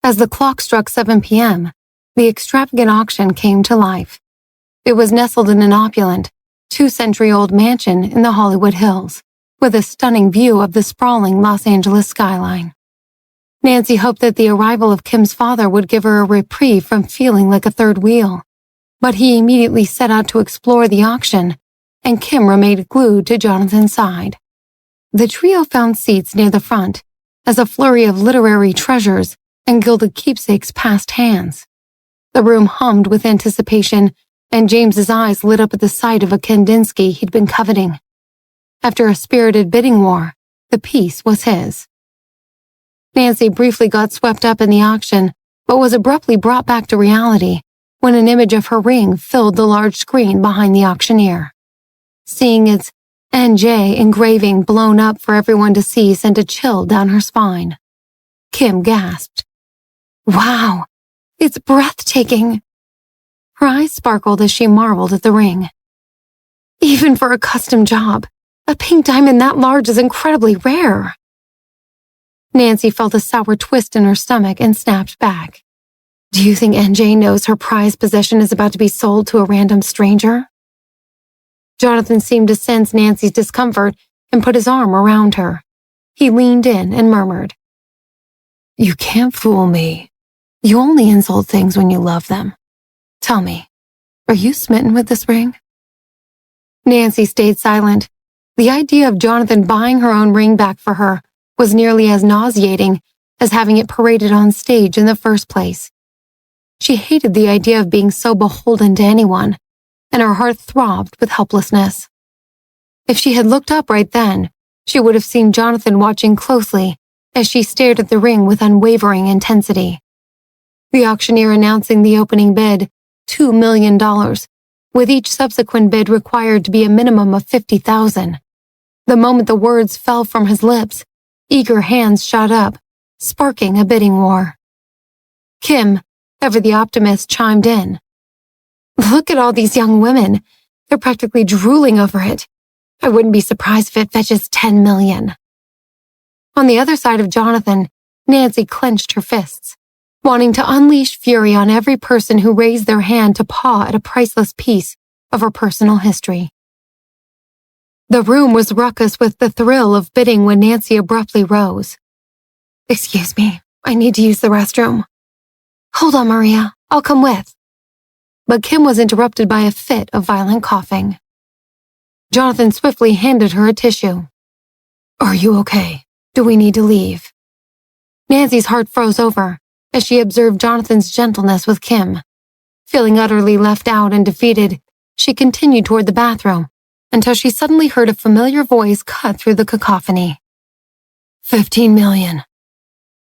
As the clock struck 7 p.m., the extravagant auction came to life. It was nestled in an opulent, 2-century-old mansion in the Hollywood Hills, with a stunning view of the sprawling Los Angeles skyline. Nancy hoped that the arrival of Kim's father would give her a reprieve from feeling like a third wheel, but he immediately set out to explore the auction, and Kim remained glued to Jonathan's side. The trio found seats near the front, as a flurry of literary treasures and gilded keepsakes passed hands. The room hummed with anticipation, and James's eyes lit up at the sight of a Kandinsky he'd been coveting. After a spirited bidding war, the piece was his. Nancy briefly got swept up in the auction, but was abruptly brought back to reality when an image of her ring filled the large screen behind the auctioneer. Seeing its NJ engraving blown up for everyone to see sent a chill down her spine. Kim gasped. "Wow, it's breathtaking." Her eyes sparkled as she marveled at the ring. "Even for a custom job, a pink diamond that large is incredibly rare." Nancy felt a sour twist in her stomach and snapped back. "Do you think NJ knows her prized possession is about to be sold to a random stranger?" Jonathan seemed to sense Nancy's discomfort and put his arm around her. He leaned in and murmured, "You can't fool me. You only insult things when you love them. Tell me, are you smitten with this ring?" Nancy stayed silent. The idea of Jonathan buying her own ring back for her was nearly as nauseating as having it paraded on stage in the first place. She hated the idea of being so beholden to anyone, and her heart throbbed with helplessness. If she had looked up right then, she would have seen Jonathan watching closely as she stared at the ring with unwavering intensity. The auctioneer announcing the opening bid, $2 million, with each subsequent bid required to be a minimum of $50,000. The moment the words fell from his lips, eager hands shot up, sparking a bidding war. Kim, ever the optimist, chimed in. "Look at all these young women. They're practically drooling over it. I wouldn't be surprised if it fetches $10 million. On the other side of Jonathan, Nancy clenched her fists, wanting to unleash fury on every person who raised their hand to paw at a priceless piece of her personal history. The room was raucous with the thrill of bidding when Nancy abruptly rose. "Excuse me, I need to use the restroom." "Hold on, Maria, I'll come with." But Kim was interrupted by a fit of violent coughing. Jonathan swiftly handed her a tissue. "Are you okay? Do we need to leave?" Nancy's heart froze over as she observed Jonathan's gentleness with Kim. Feeling utterly left out and defeated, she continued toward the bathroom until she suddenly heard a familiar voice cut through the cacophony. $15 million.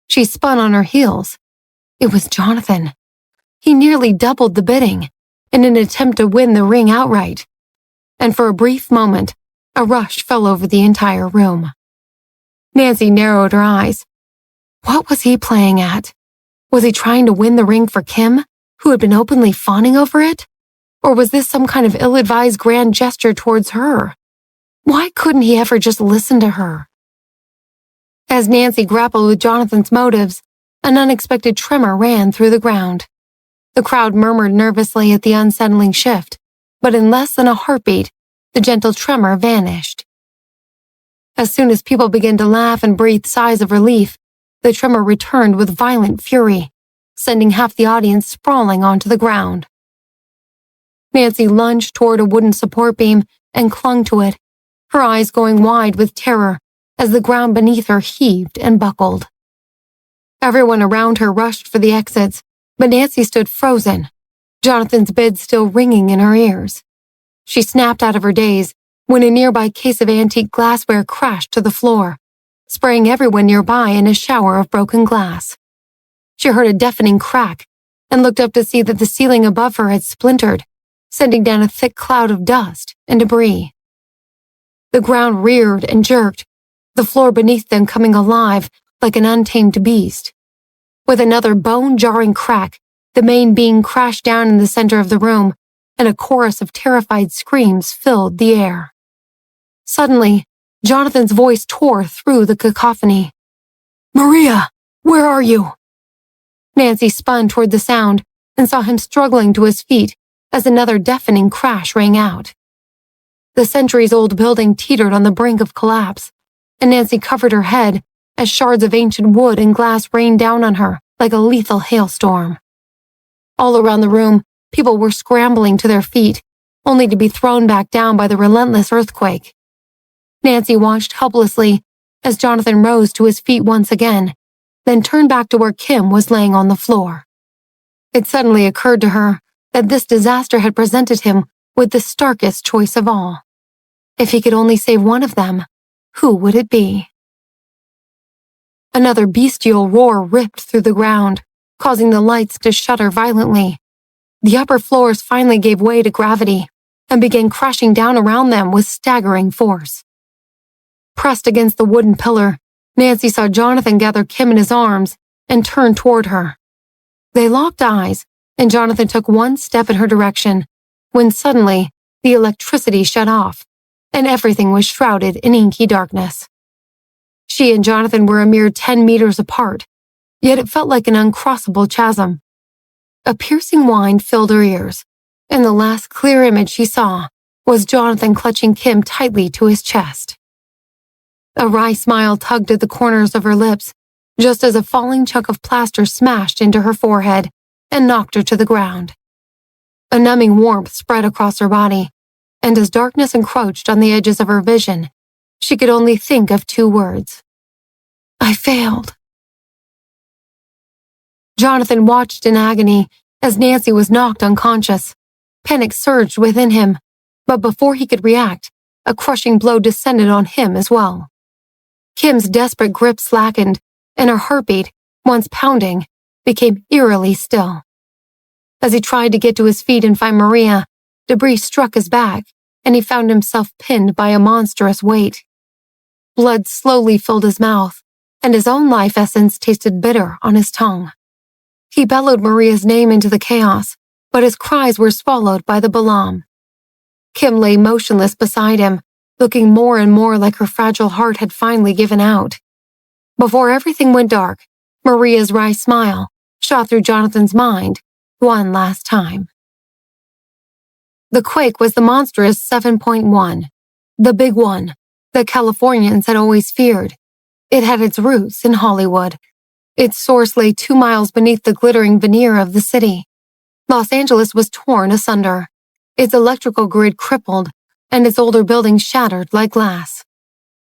She spun on her heels. It was Jonathan. He nearly doubled the bidding in an attempt to win the ring outright. And for a brief moment, a rush fell over the entire room. Nancy narrowed her eyes. What was he playing at? Was he trying to win the ring for Kim, who had been openly fawning over it? Or was this some kind of ill-advised grand gesture towards her? Why couldn't he ever just listen to her? As Nancy grappled with Jonathan's motives, an unexpected tremor ran through the ground. The crowd murmured nervously at the unsettling shift, but in less than a heartbeat, the gentle tremor vanished. As soon as people began to laugh and breathe sighs of relief, the tremor returned with violent fury, sending half the audience sprawling onto the ground. Nancy lunged toward a wooden support beam and clung to it, her eyes going wide with terror as the ground beneath her heaved and buckled. Everyone around her rushed for the exits, but Nancy stood frozen, Jonathan's bid still ringing in her ears. She snapped out of her daze when a nearby case of antique glassware crashed to the floor, spraying everyone nearby in a shower of broken glass. She heard a deafening crack and looked up to see that the ceiling above her had splintered, sending down a thick cloud of dust and debris. The ground reared and jerked, the floor beneath them coming alive like an untamed beast. With another bone-jarring crack, the main beam crashed down in the center of the room, and a chorus of terrified screams filled the air. Suddenly, Jonathan's voice tore through the cacophony. "Maria, where are you?" Nancy spun toward the sound and saw him struggling to his feet as another deafening crash rang out. The centuries-old building teetered on the brink of collapse, and Nancy covered her head as shards of ancient wood and glass rained down on her like a lethal hailstorm. All around the room, people were scrambling to their feet, only to be thrown back down by the relentless earthquake. Nancy watched helplessly as Jonathan rose to his feet once again, then turned back to where Kim was laying on the floor. It suddenly occurred to her that this disaster had presented him with the starkest choice of all. If he could only save one of them, who would it be? Another bestial roar ripped through the ground, causing the lights to shudder violently. The upper floors finally gave way to gravity and began crashing down around them with staggering force. Pressed against the wooden pillar, Nancy saw Jonathan gather Kim in his arms and turn toward her. They locked eyes, and Jonathan took one step in her direction, when suddenly the electricity shut off, and everything was shrouded in inky darkness. She and Jonathan were a mere 10 meters apart, yet it felt like an uncrossable chasm. A piercing whine filled her ears, and the last clear image she saw was Jonathan clutching Kim tightly to his chest. A wry smile tugged at the corners of her lips, just as a falling chunk of plaster smashed into her forehead and knocked her to the ground. A numbing warmth spread across her body, and as darkness encroached on the edges of her vision, she could only think of 2 words. "I failed." Jonathan watched in agony as Nancy was knocked unconscious. Panic surged within him, but before he could react, a crushing blow descended on him as well. Kim's desperate grip slackened, and her heartbeat, once pounding, became eerily still. As he tried to get to his feet and find Maria, debris struck his back, and he found himself pinned by a monstrous weight. Blood slowly filled his mouth, and his own life essence tasted bitter on his tongue. He bellowed Maria's name into the chaos, but his cries were swallowed by the Balam. Kim lay motionless beside him, looking more and more like her fragile heart had finally given out. Before everything went dark, Maria's wry smile shot through Jonathan's mind one last time. The quake was the monstrous 7.1, the big one that Californians had always feared. It had its roots in Hollywood. Its source lay 2 miles beneath the glittering veneer of the city. Los Angeles was torn asunder, its electrical grid crippled, and its older buildings shattered like glass.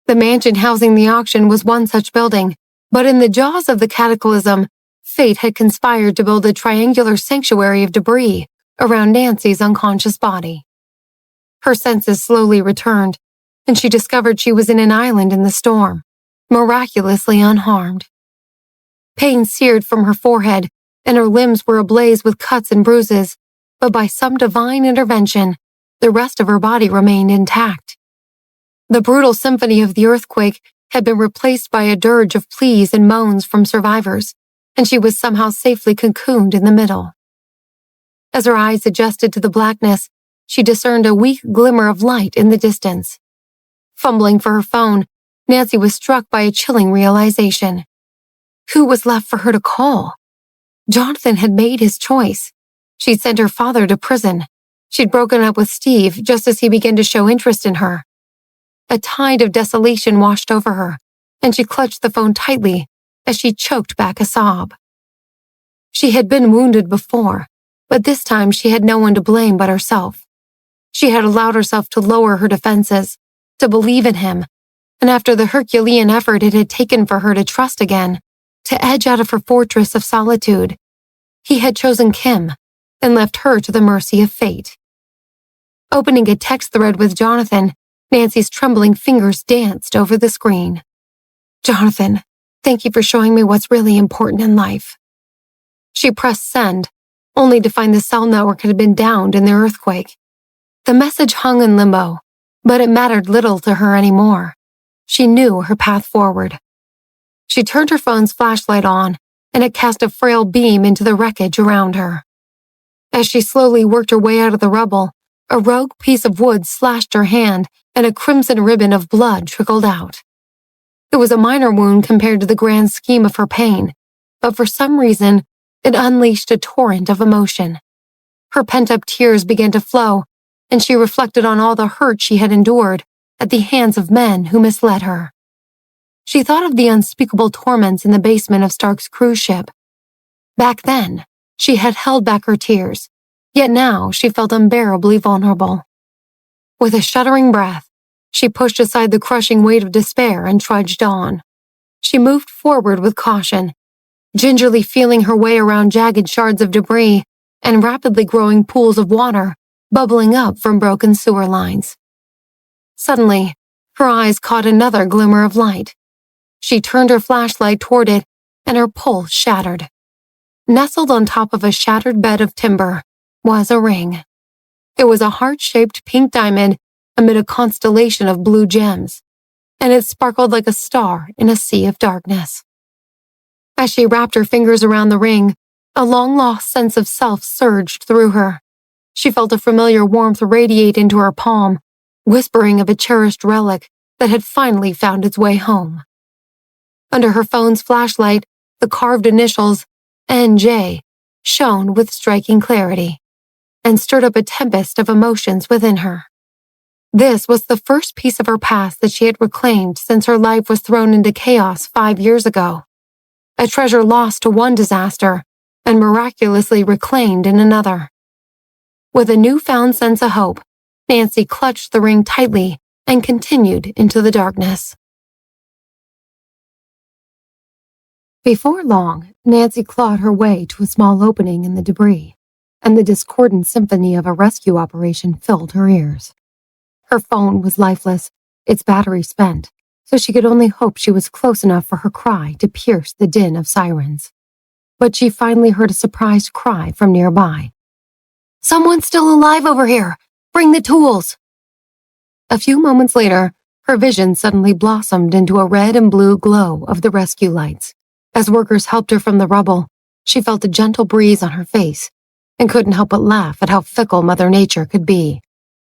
The mansion housing the auction was one such building, but in the jaws of the cataclysm, fate had conspired to build a triangular sanctuary of debris around Nancy's unconscious body. Her senses slowly returned, and she discovered she was in an island in the storm, miraculously unharmed. Pain seared from her forehead, and her limbs were ablaze with cuts and bruises, but by some divine intervention, the rest of her body remained intact. The brutal symphony of the earthquake had been replaced by a dirge of pleas and moans from survivors, and she was somehow safely cocooned in the middle. As her eyes adjusted to the blackness, she discerned a weak glimmer of light in the distance. Fumbling for her phone, Nancy was struck by a chilling realization. Who was left for her to call? Jonathan had made his choice. She'd sent her father to prison. She'd broken up with Steve just as he began to show interest in her. A tide of desolation washed over her, and she clutched the phone tightly as she choked back a sob. She had been wounded before, but this time she had no one to blame but herself. She had allowed herself to lower her defenses, to believe in him, and after the Herculean effort it had taken for her to trust again, to edge out of her fortress of solitude, he had chosen Kim and left her to the mercy of fate. Opening a text thread with Jonathan, Nancy's trembling fingers danced over the screen. "Jonathan, thank you for showing me what's really important in life." She pressed send, only to find the cell network had been downed in the earthquake. The message hung in limbo, but it mattered little to her anymore. She knew her path forward. She turned her phone's flashlight on and it cast a frail beam into the wreckage around her. As she slowly worked her way out of the rubble, a rogue piece of wood slashed her hand and a crimson ribbon of blood trickled out. It was a minor wound compared to the grand scheme of her pain, but for some reason, it unleashed a torrent of emotion. Her pent-up tears began to flow, and she reflected on all the hurt she had endured at the hands of men who misled her. She thought of the unspeakable torments in the basement of Stark's cruise ship. Back then, she had held back her tears, yet now she felt unbearably vulnerable. With a shuddering breath, she pushed aside the crushing weight of despair and trudged on. She moved forward with caution, gingerly feeling her way around jagged shards of debris and rapidly growing pools of water bubbling up from broken sewer lines. Suddenly, her eyes caught another glimmer of light. She turned her flashlight toward it, and her pulse shattered. Nestled on top of a shattered bed of timber was a ring. It was a heart-shaped pink diamond amid a constellation of blue gems, and it sparkled like a star in a sea of darkness. As she wrapped her fingers around the ring, a long-lost sense of self surged through her. She felt a familiar warmth radiate into her palm, whispering of a cherished relic that had finally found its way home. Under her phone's flashlight, the carved initials NJ shone with striking clarity and stirred up a tempest of emotions within her. This was the first piece of her past that she had reclaimed since her life was thrown into chaos 5 years ago. A treasure lost to one disaster and miraculously reclaimed in another. With a newfound sense of hope, Nancy clutched the ring tightly and continued into the darkness. Before long, Nancy clawed her way to a small opening in the debris, and the discordant symphony of a rescue operation filled her ears. Her phone was lifeless, its battery spent, so she could only hope she was close enough for her cry to pierce the din of sirens. But she finally heard a surprised cry from nearby. "Someone's still alive over here! Bring the tools!" A few moments later, her vision suddenly blossomed into a red and blue glow of the rescue lights. As workers helped her from the rubble, she felt a gentle breeze on her face and couldn't help but laugh at how fickle Mother Nature could be.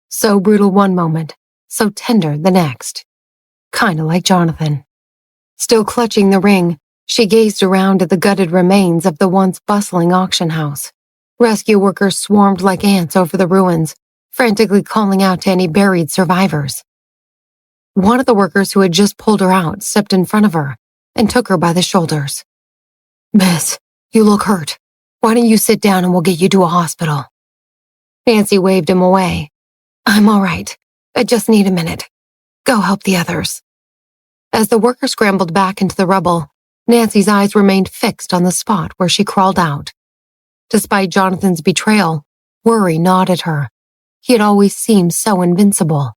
So brutal one moment, so tender the next. Kinda like Jonathan. Still clutching the ring, she gazed around at the gutted remains of the once bustling auction house. Rescue workers swarmed like ants over the ruins, frantically calling out to any buried survivors. One of the workers who had just pulled her out stepped in front of her and took her by the shoulders. "Miss, you look hurt. Why don't you sit down and we'll get you to a hospital?" Nancy waved him away. "I'm all right. I just need a minute. Go help the others." As the worker scrambled back into the rubble, Nancy's eyes remained fixed on the spot where she crawled out. Despite Jonathan's betrayal, worry gnawed at her. He had always seemed so invincible.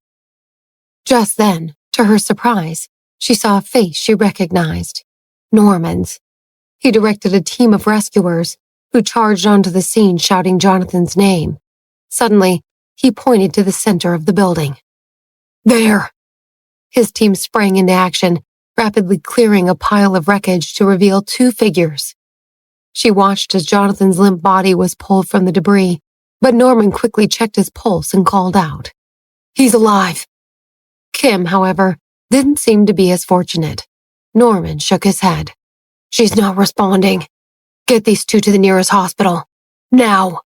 Just then, to her surprise, she saw a face she recognized. Norman's. He directed a team of rescuers who charged onto the scene shouting Jonathan's name. Suddenly, he pointed to the center of the building. "There!" His team sprang into action, rapidly clearing a pile of wreckage to reveal 2 figures. She watched as Jonathan's limp body was pulled from the debris, but Norman quickly checked his pulse and called out, "He's alive." Kim, however, didn't seem to be as fortunate. Norman shook his head. "She's not responding. Get these 2 to the nearest hospital. Now."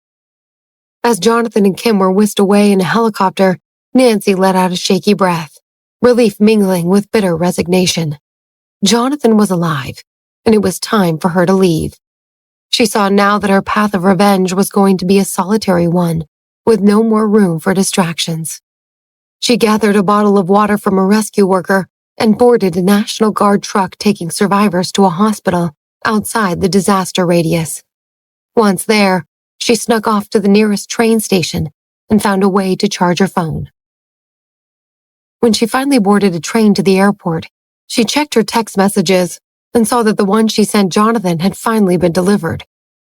As Jonathan and Kim were whisked away in a helicopter, Nancy let out a shaky breath, relief mingling with bitter resignation. Jonathan was alive, and it was time for her to leave. She saw now that her path of revenge was going to be a solitary one, with no more room for distractions. She gathered a bottle of water from a rescue worker and boarded a National Guard truck taking survivors to a hospital outside the disaster radius. Once there, she snuck off to the nearest train station and found a way to charge her phone. When she finally boarded a train to the airport, she checked her text messages and saw that the one she sent Jonathan had finally been delivered.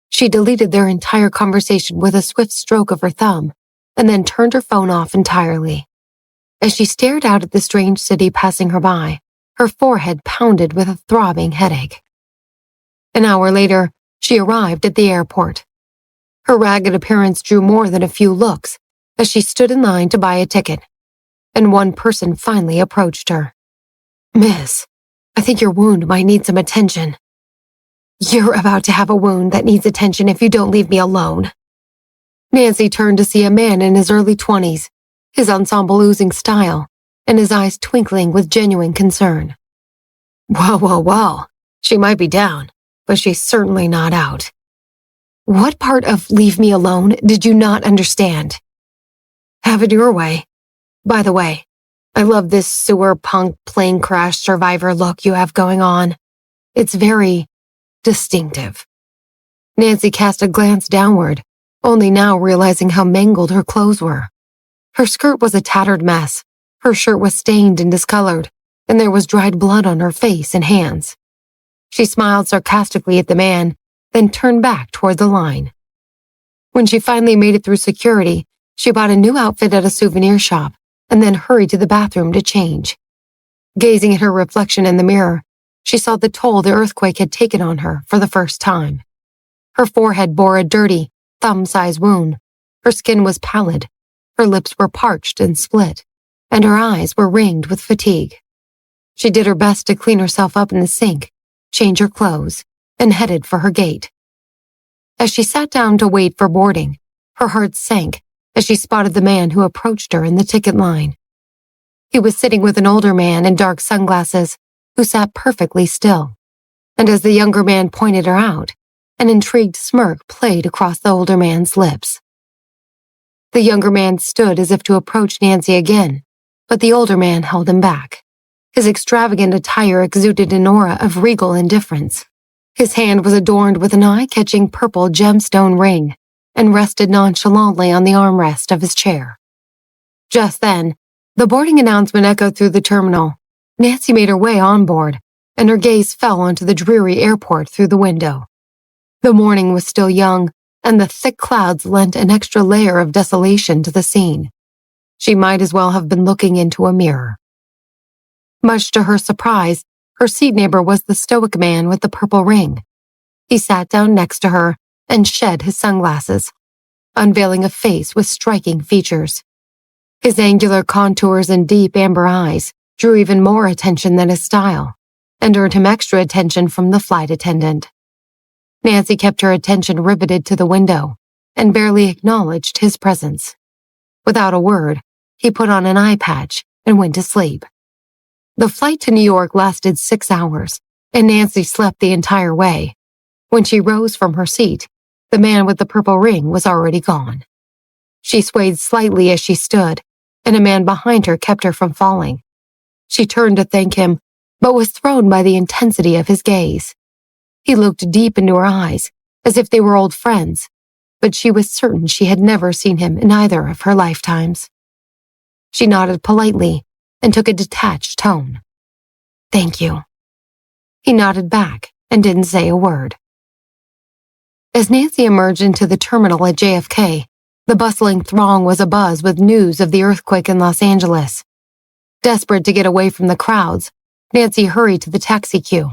She deleted their entire conversation with a swift stroke of her thumb and then turned her phone off entirely. As she stared out at the strange city passing her by, her forehead pounded with a throbbing headache. An hour later, she arrived at the airport. Her ragged appearance drew more than a few looks as she stood in line to buy a ticket, and one person finally approached her. "Miss, I think your wound might need some attention." "You're about to have a wound that needs attention if you don't leave me alone." Nancy turned to see a man in his early 20s, his ensemble oozing style, and his eyes twinkling with genuine concern. Well, she might be down, but she's certainly not out. What part of leave me alone did you not understand? Have it your way. By the way, I love this sewer punk plane crash survivor look you have going on. It's very distinctive. Nancy cast a glance downward, only now realizing how mangled her clothes were. Her skirt was a tattered mess, her shirt was stained and discolored, and there was dried blood on her face and hands. She smiled sarcastically at the man, then turned back toward the line. When she finally made it through security, she bought a new outfit at a souvenir shop and then hurried to the bathroom to change. Gazing at her reflection in the mirror, she saw the toll the earthquake had taken on her for the first time. Her forehead bore a dirty, thumb-sized wound. Her skin was pallid, her lips were parched and split, and her eyes were ringed with fatigue. She did her best to clean herself up in the sink, change her clothes, and headed for her gate. As she sat down to wait for boarding, her heart sank as she spotted the man who approached her in the ticket line. He was sitting with an older man in dark sunglasses who sat perfectly still, and as the younger man pointed her out, an intrigued smirk played across the older man's lips. The younger man stood as if to approach Nancy again, but the older man held him back. His extravagant attire exuded an aura of regal indifference. His hand was adorned with an eye-catching purple gemstone ring and rested nonchalantly on the armrest of his chair. Just then, the boarding announcement echoed through the terminal. Nancy made her way on board, and her gaze fell onto the dreary airport through the window. The morning was still young, and the thick clouds lent an extra layer of desolation to the scene. She might as well have been looking into a mirror. Much to her surprise, her seat neighbor was the stoic man with the purple ring. He sat down next to her and shed his sunglasses, unveiling a face with striking features. His angular contours and deep amber eyes drew even more attention than his style, and earned him extra attention from the flight attendant. Nancy kept her attention riveted to the window and barely acknowledged his presence. Without a word, he put on an eye patch and went to sleep. The flight to New York lasted 6 hours, and Nancy slept the entire way. When she rose from her seat, the man with the purple ring was already gone. She swayed slightly as she stood, and a man behind her kept her from falling. She turned to thank him, but was thrown by the intensity of his gaze. He looked deep into her eyes, as if they were old friends, but she was certain she had never seen him in either of her lifetimes. She nodded politely and took a detached tone. "Thank you." He nodded back and didn't say a word. As Nancy emerged into the terminal at JFK, the bustling throng was abuzz with news of the earthquake in Los Angeles. Desperate to get away from the crowds, Nancy hurried to the taxi queue.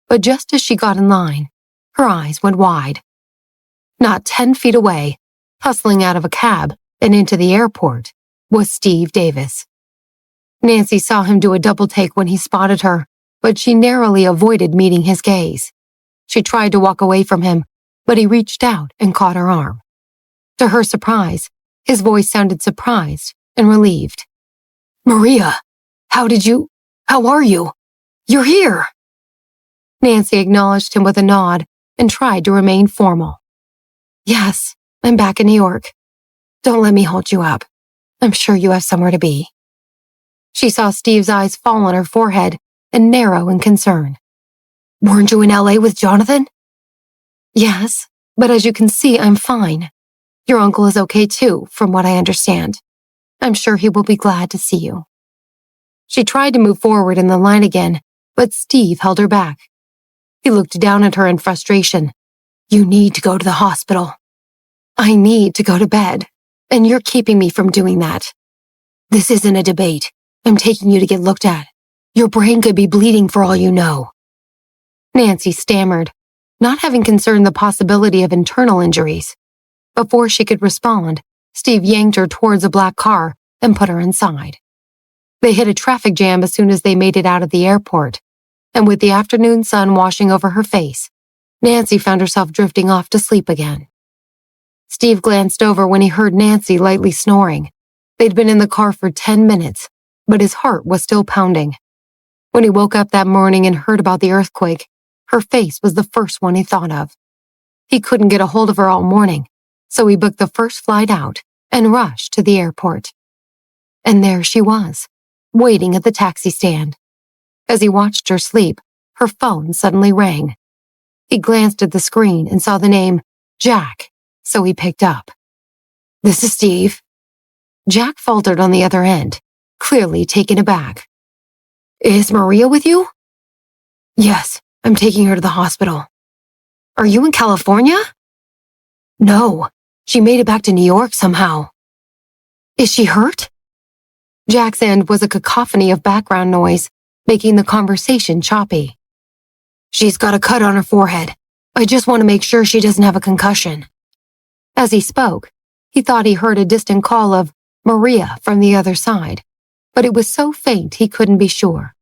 But just as she got in line, her eyes went wide. Not 10 feet away, hustling out of a cab and into the airport, was Steve Davis. Nancy saw him do a double take when he spotted her, but she narrowly avoided meeting his gaze. She tried to walk away from him, but he reached out and caught her arm. To her surprise, his voice sounded surprised and relieved. "Maria, how are you? You're here!" Nancy acknowledged him with a nod and tried to remain formal. "Yes, I'm back in New York. Don't let me hold you up. I'm sure you have somewhere to be." She saw Steve's eyes fall on her forehead and narrow in concern. "Weren't you in LA with Jonathan?" "Yes, but as you can see, I'm fine. Your uncle is okay too, from what I understand. I'm sure he will be glad to see you." She tried to move forward in the line again, but Steve held her back. He looked down at her in frustration. "You need to go to the hospital." "I need to go to bed, and you're keeping me from doing that." "This isn't a debate. I'm taking you to get looked at. Your brain could be bleeding for all you know." Nancy stammered, not having concerned the possibility of internal injuries. Before she could respond, Steve yanked her towards a black car and put her inside. They hit a traffic jam as soon as they made it out of the airport, and with the afternoon sun washing over her face, Nancy found herself drifting off to sleep again. Steve glanced over when he heard Nancy lightly snoring. They'd been in the car for 10 minutes, but his heart was still pounding. When he woke up that morning and heard about the earthquake, her face was the first one he thought of. He couldn't get a hold of her all morning, so he booked the first flight out and rushed to the airport. And there she was, waiting at the taxi stand. As he watched her sleep, her phone suddenly rang. He glanced at the screen and saw the name Jack, so he picked up. "This is Steve." Jack faltered on the other end, clearly taken aback. "Is Maria with you?" "Yes, I'm taking her to the hospital." "Are you in California?" "No, she made it back to New York somehow." "Is she hurt?" Jack's end was a cacophony of background noise, making the conversation choppy. "She's got a cut on her forehead. I just want to make sure she doesn't have a concussion." As he spoke, he thought he heard a distant call of Maria from the other side, but it was so faint he couldn't be sure.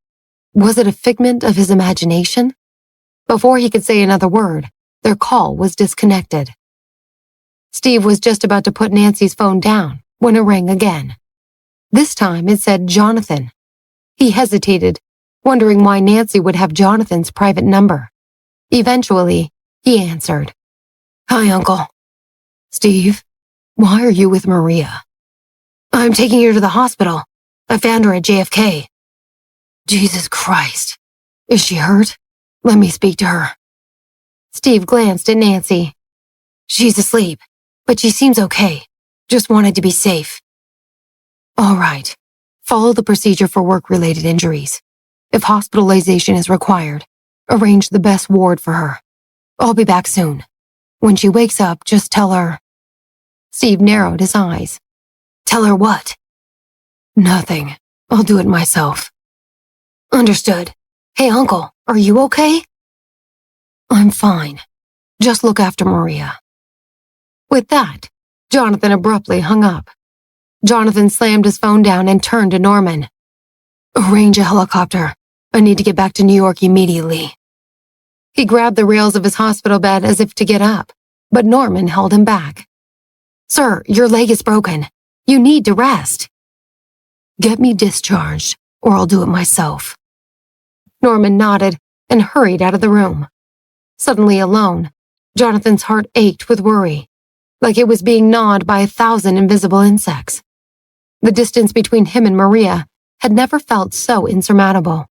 Was it a figment of his imagination? Before he could say another word, their call was disconnected. Steve was just about to put Nancy's phone down when it rang again. This time it said Jonathan. He hesitated, wondering why Nancy would have Jonathan's private number. Eventually, he answered. "Hi, Uncle." "Steve, why are you with Maria?" "I'm taking her to the hospital. I found her at JFK." "Jesus Christ. Is she hurt? Let me speak to her." Steve glanced at Nancy. "She's asleep, but she seems okay. Just wanted to be safe." "All right. Follow the procedure for work-related injuries. If hospitalization is required, arrange the best ward for her. I'll be back soon. When she wakes up, just tell her." Steve narrowed his eyes. "Tell her what?" "Nothing. I'll do it myself." "Understood. Hey, Uncle, are you okay?" "I'm fine. Just look after Maria." With that, Jonathan abruptly hung up. Jonathan slammed his phone down and turned to Norman. "Arrange a helicopter. I need to get back to New York immediately." He grabbed the rails of his hospital bed as if to get up, but Norman held him back. "Sir, your leg is broken. You need to rest." "Get me discharged, or I'll do it myself." Norman nodded and hurried out of the room. Suddenly alone, Jonathan's heart ached with worry, like it was being gnawed by 1,000 invisible insects. The distance between him and Maria had never felt so insurmountable.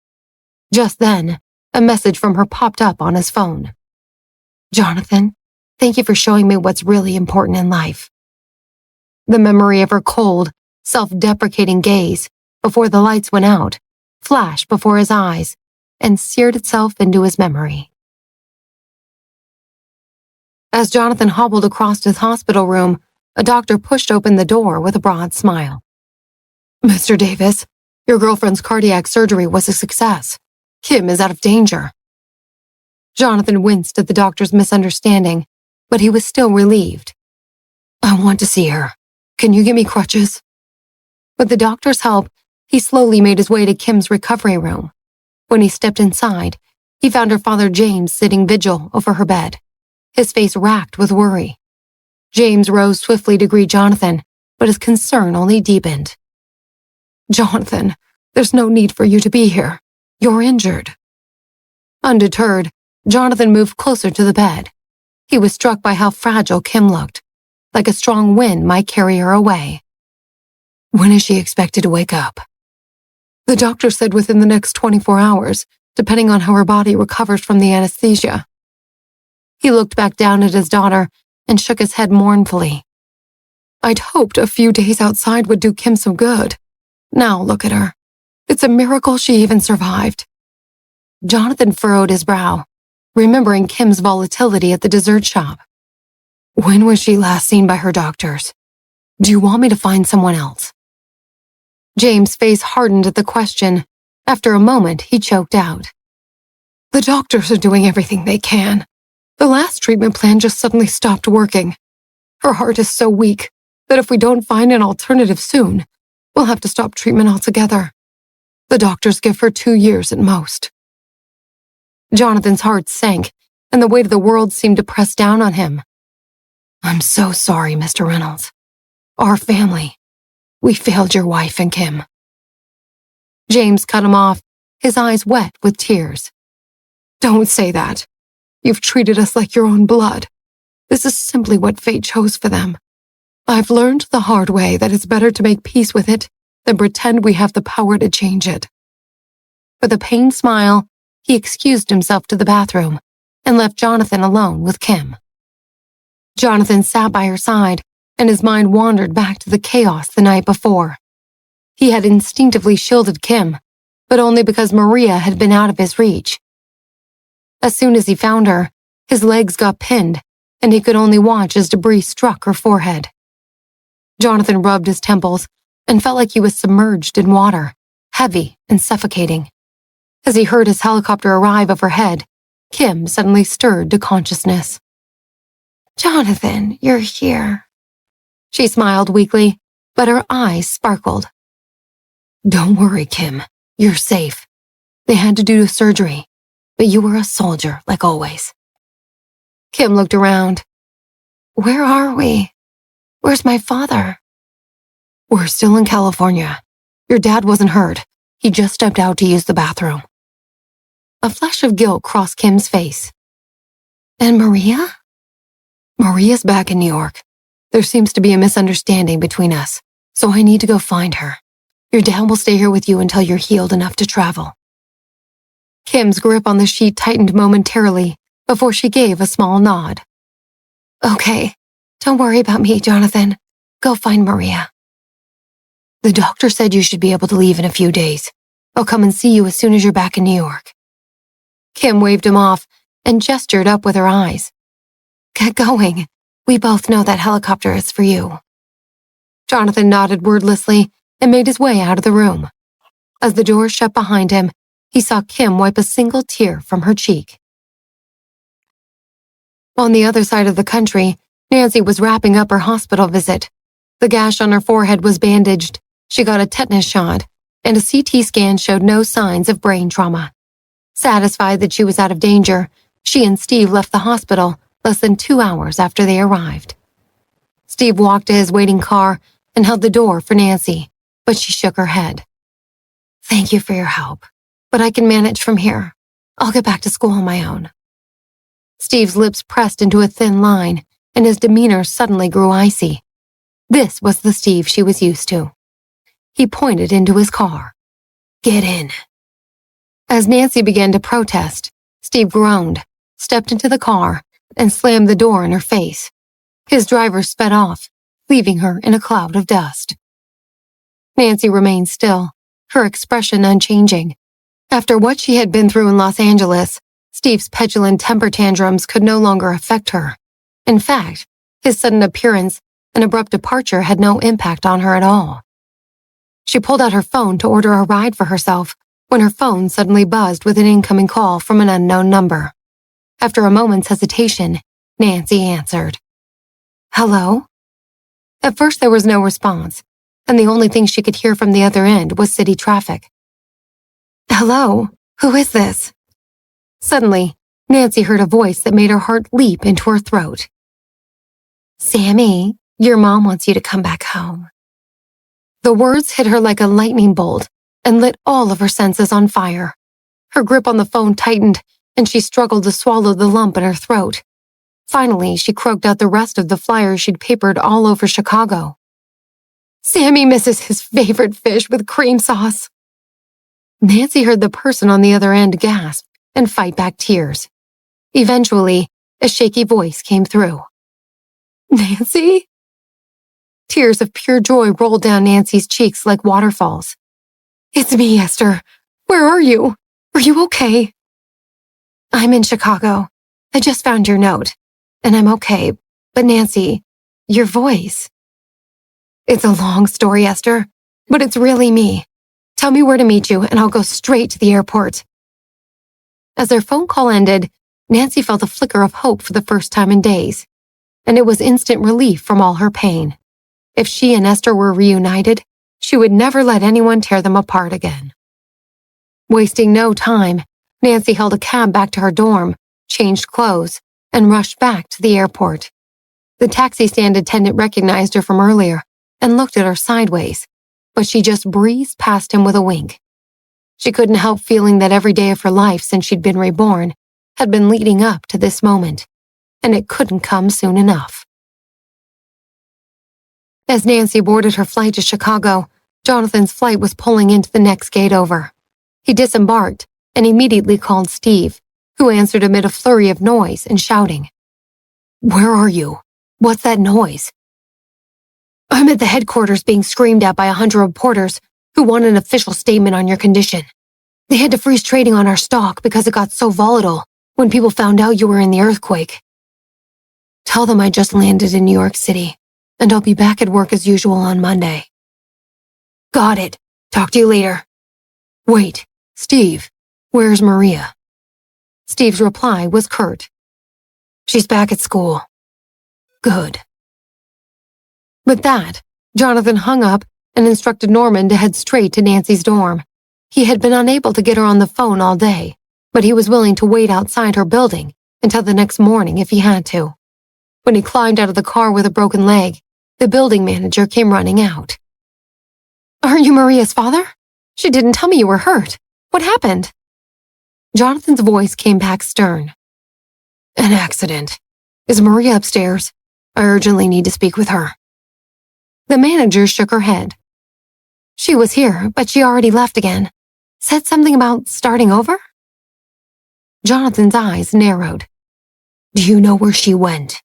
Just then, a message from her popped up on his phone. "Jonathan, thank you for showing me what's really important in life." The memory of her cold, self-deprecating gaze before the lights went out flashed before his eyes and seared itself into his memory. As Jonathan hobbled across his hospital room, a doctor pushed open the door with a broad smile. "Mr. Davis, your girlfriend's cardiac surgery was a success. Kim is out of danger." Jonathan winced at the doctor's misunderstanding, but he was still relieved. "I want to see her. Can you give me crutches?" With the doctor's help, he slowly made his way to Kim's recovery room. When he stepped inside, he found her father James sitting vigil over her bed, his face racked with worry. James rose swiftly to greet Jonathan, but his concern only deepened. "Jonathan, there's no need for you to be here. You're injured." Undeterred, Jonathan moved closer to the bed. He was struck by how fragile Kim looked, like a strong wind might carry her away. "When is she expected to wake up?" "The doctor said within the next 24 hours, depending on how her body recovers from the anesthesia." He looked back down at his daughter and shook his head mournfully. "I'd hoped a few days outside would do Kim some good. Now look at her. It's a miracle she even survived." Jonathan furrowed his brow, remembering Kim's volatility at the dessert shop. "When was she last seen by her doctors? Do you want me to find someone else?" James' face hardened at the question. After a moment, he choked out. "The doctors are doing everything they can, The last treatment plan just suddenly stopped working. Her heart is so weak that if we don't find an alternative soon, we'll have to stop treatment altogether. The doctors give her 2 years at most." Jonathan's heart sank, and the weight of the world seemed to press down on him. "I'm so sorry, Mr. Reynolds. Our family, we failed your wife and Kim." James cut him off, his eyes wet with tears. "Don't say that. You've treated us like your own blood. This is simply what fate chose for them. I've learned the hard way that it's better to make peace with it than pretend we have the power to change it." With a pained smile, he excused himself to the bathroom and left Jonathan alone with Kim. Jonathan sat by her side, and his mind wandered back to the chaos the night before. He had instinctively shielded Kim, but only because Maria had been out of his reach. As soon as he found her, his legs got pinned, and he could only watch as debris struck her forehead. Jonathan rubbed his temples and felt like he was submerged in water, heavy and suffocating. As he heard his helicopter arrive overhead, Kim suddenly stirred to consciousness. "Jonathan, you're here." She smiled weakly, but her eyes sparkled. "Don't worry, Kim. You're safe. They had to do surgery, but you were a soldier, like always." Kim looked around. "Where are we? Where's my father?" "We're still in California. Your dad wasn't hurt. He just stepped out to use the bathroom." A flash of guilt crossed Kim's face. "And Maria?" "Maria's back in New York. There seems to be a misunderstanding between us, so I need to go find her. Your dad will stay here with you until you're healed enough to travel." Kim's grip on the sheet tightened momentarily before she gave a small nod. "Okay, don't worry about me, Jonathan. Go find Maria." "The doctor said you should be able to leave in a few days. I'll come and see you as soon as you're back in New York." Kim waved him off and gestured up with her eyes. "Get going. We both know that helicopter is for you." Jonathan nodded wordlessly and made his way out of the room. As the door shut behind him, he saw Kim wipe a single tear from her cheek. On the other side of the country, Nancy was wrapping up her hospital visit. The gash on her forehead was bandaged, she got a tetanus shot, and a CT scan showed no signs of brain trauma. Satisfied that she was out of danger, she and Steve left the hospital less than 2 hours after they arrived. Steve walked to his waiting car and held the door for Nancy, but she shook her head. "Thank you for your help, but I can manage from here. I'll get back to school on my own." Steve's lips pressed into a thin line, and his demeanor suddenly grew icy. This was the Steve she was used to. He pointed into his car. "Get in." As Nancy began to protest, Steve groaned, stepped into the car, and slammed the door in her face. His driver sped off, leaving her in a cloud of dust. Nancy remained still, her expression unchanging. After what she had been through in Los Angeles, Steve's petulant temper tantrums could no longer affect her. In fact, his sudden appearance and abrupt departure had no impact on her at all. She pulled out her phone to order a ride for herself when her phone suddenly buzzed with an incoming call from an unknown number. After a moment's hesitation, Nancy answered. "Hello?" At first there was no response, and the only thing she could hear from the other end was city traffic. "Hello? Who is this?" Suddenly, Nancy heard a voice that made her heart leap into her throat. "Sammy, your mom wants you to come back home." The words hit her like a lightning bolt and lit all of her senses on fire. Her grip on the phone tightened, and she struggled to swallow the lump in her throat. Finally, she croaked out the rest of the flyers she'd papered all over Chicago. "Sammy misses his favorite fish with cream sauce." Nancy heard the person on the other end gasp and fight back tears. Eventually, a shaky voice came through. "Nancy?" Tears of pure joy rolled down Nancy's cheeks like waterfalls. "It's me, Esther. Where are you? Are you okay?" "I'm in Chicago. I just found your note, and I'm okay. But Nancy, your voice." "It's a long story, Esther, but it's really me. Tell me where to meet you, and I'll go straight to the airport." As their phone call ended, Nancy felt a flicker of hope for the first time in days, and it was instant relief from all her pain. If she and Esther were reunited, she would never let anyone tear them apart again. Wasting no time, Nancy held a cab back to her dorm, changed clothes, and rushed back to the airport. The taxi stand attendant recognized her from earlier and looked at her sideways, but she just breezed past him with a wink. She couldn't help feeling that every day of her life since she'd been reborn had been leading up to this moment, and it couldn't come soon enough. As Nancy boarded her flight to Chicago, Jonathan's flight was pulling into the next gate over. He disembarked and immediately called Steve, who answered amid a flurry of noise and shouting. "Where are you? What's that noise?" "I'm at the headquarters being screamed at by 100 reporters who want an official statement on your condition. They had to freeze trading on our stock because it got so volatile when people found out you were in the earthquake. Tell them I just landed in New York City, and I'll be back at work as usual on Monday." "Got it. Talk to you later." "Wait, Steve, where's Maria?" Steve's reply was curt. "She's back at school." "Good." With that, Jonathan hung up and instructed Norman to head straight to Nancy's dorm. He had been unable to get her on the phone all day, but he was willing to wait outside her building until the next morning if he had to. When he climbed out of the car with a broken leg, the building manager came running out. "Aren't you Maria's father? She didn't tell me you were hurt. What happened?" Jonathan's voice came back stern. "An accident. Is Maria upstairs? I urgently need to speak with her." The manager shook her head. "She was here, but she already left again. Said something about starting over?" Jonathan's eyes narrowed. "Do you know where she went?"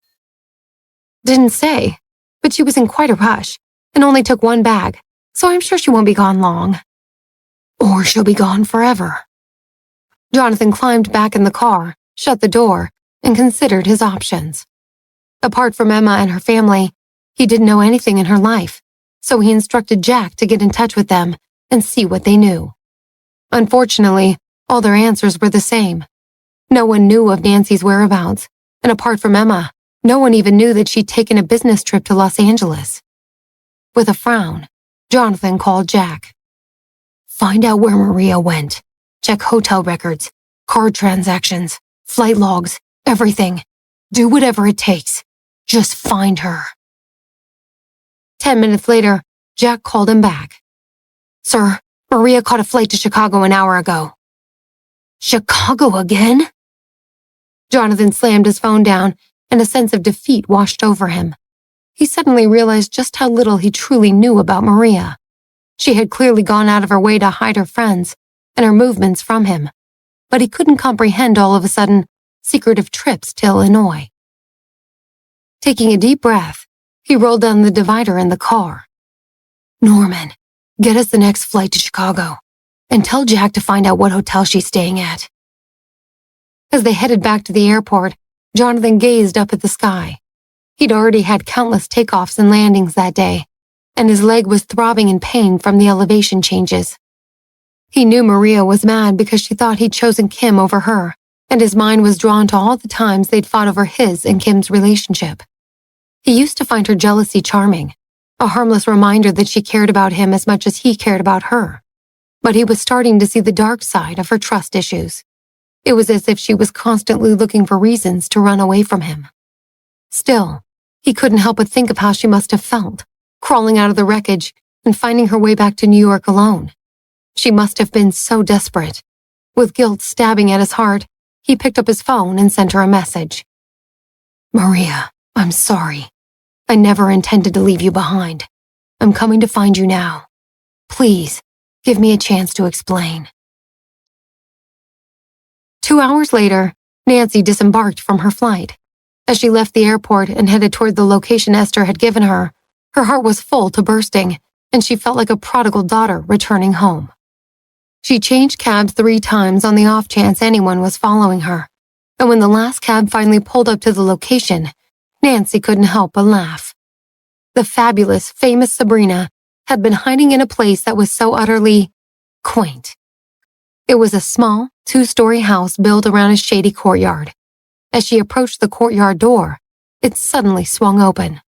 "Didn't say, but she was in quite a rush and only took one bag, so I'm sure she won't be gone long." "Or she'll be gone forever." Jonathan climbed back in the car, shut the door, and considered his options. Apart from Emma and her family, he didn't know anything in her life, so he instructed Jack to get in touch with them and see what they knew. Unfortunately, all their answers were the same. No one knew of Nancy's whereabouts, and apart from Emma, no one even knew that she'd taken a business trip to Los Angeles. With a frown, Jonathan called Jack. "Find out where Maria went. Check hotel records, card transactions, flight logs, everything. Do whatever it takes. Just find her." 10 minutes later, Jack called him back. "Sir, Maria caught a flight to Chicago an hour ago." "Chicago again?" Jonathan slammed his phone down, and a sense of defeat washed over him. He suddenly realized just how little he truly knew about Maria. She had clearly gone out of her way to hide her friends and her movements from him, but he couldn't comprehend all of a sudden secretive trips to Illinois. Taking a deep breath, he rolled down the divider in the car. "Norman, get us the next flight to Chicago, and tell Jack to find out what hotel she's staying at." As they headed back to the airport, Jonathan gazed up at the sky. He'd already had countless takeoffs and landings that day, and his leg was throbbing in pain from the elevation changes. He knew Maria was mad because she thought he'd chosen Kim over her, and his mind was drawn to all the times they'd fought over his and Kim's relationship. He used to find her jealousy charming, a harmless reminder that she cared about him as much as he cared about her. But he was starting to see the dark side of her trust issues. It was as if she was constantly looking for reasons to run away from him. Still, he couldn't help but think of how she must have felt, crawling out of the wreckage and finding her way back to New York alone. She must have been so desperate. With guilt stabbing at his heart, he picked up his phone and sent her a message. "Maria, I'm sorry. I never intended to leave you behind. I'm coming to find you now. Please, give me a chance to explain." 2 hours later, Nancy disembarked from her flight. As she left the airport and headed toward the location Esther had given her, her heart was full to bursting, and she felt like a prodigal daughter returning home. She changed cabs 3 times on the off chance anyone was following her, and when the last cab finally pulled up to the location, Nancy couldn't help but laugh. The fabulous, famous Sabrina had been hiding in a place that was so utterly quaint. It was a small, 2-story house built around a shady courtyard, as she approached the courtyard door, it suddenly swung open.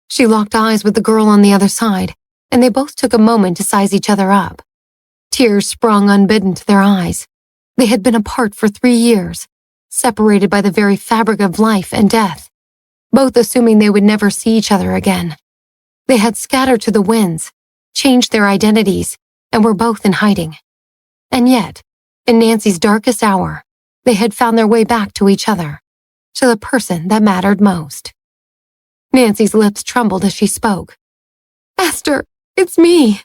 She locked eyes with the girl on the other side, and they both took a moment to size each other up. Tears sprung unbidden to their eyes. They had been apart for 3 years, separated by the very fabric of life and death, both assuming they would never see each other again. They had scattered to the winds, changed their identities, and were both in hiding. And yet, in Nancy's darkest hour, they had found their way back to each other, to the person that mattered most. Nancy's lips trembled as she spoke. "Esther, it's me.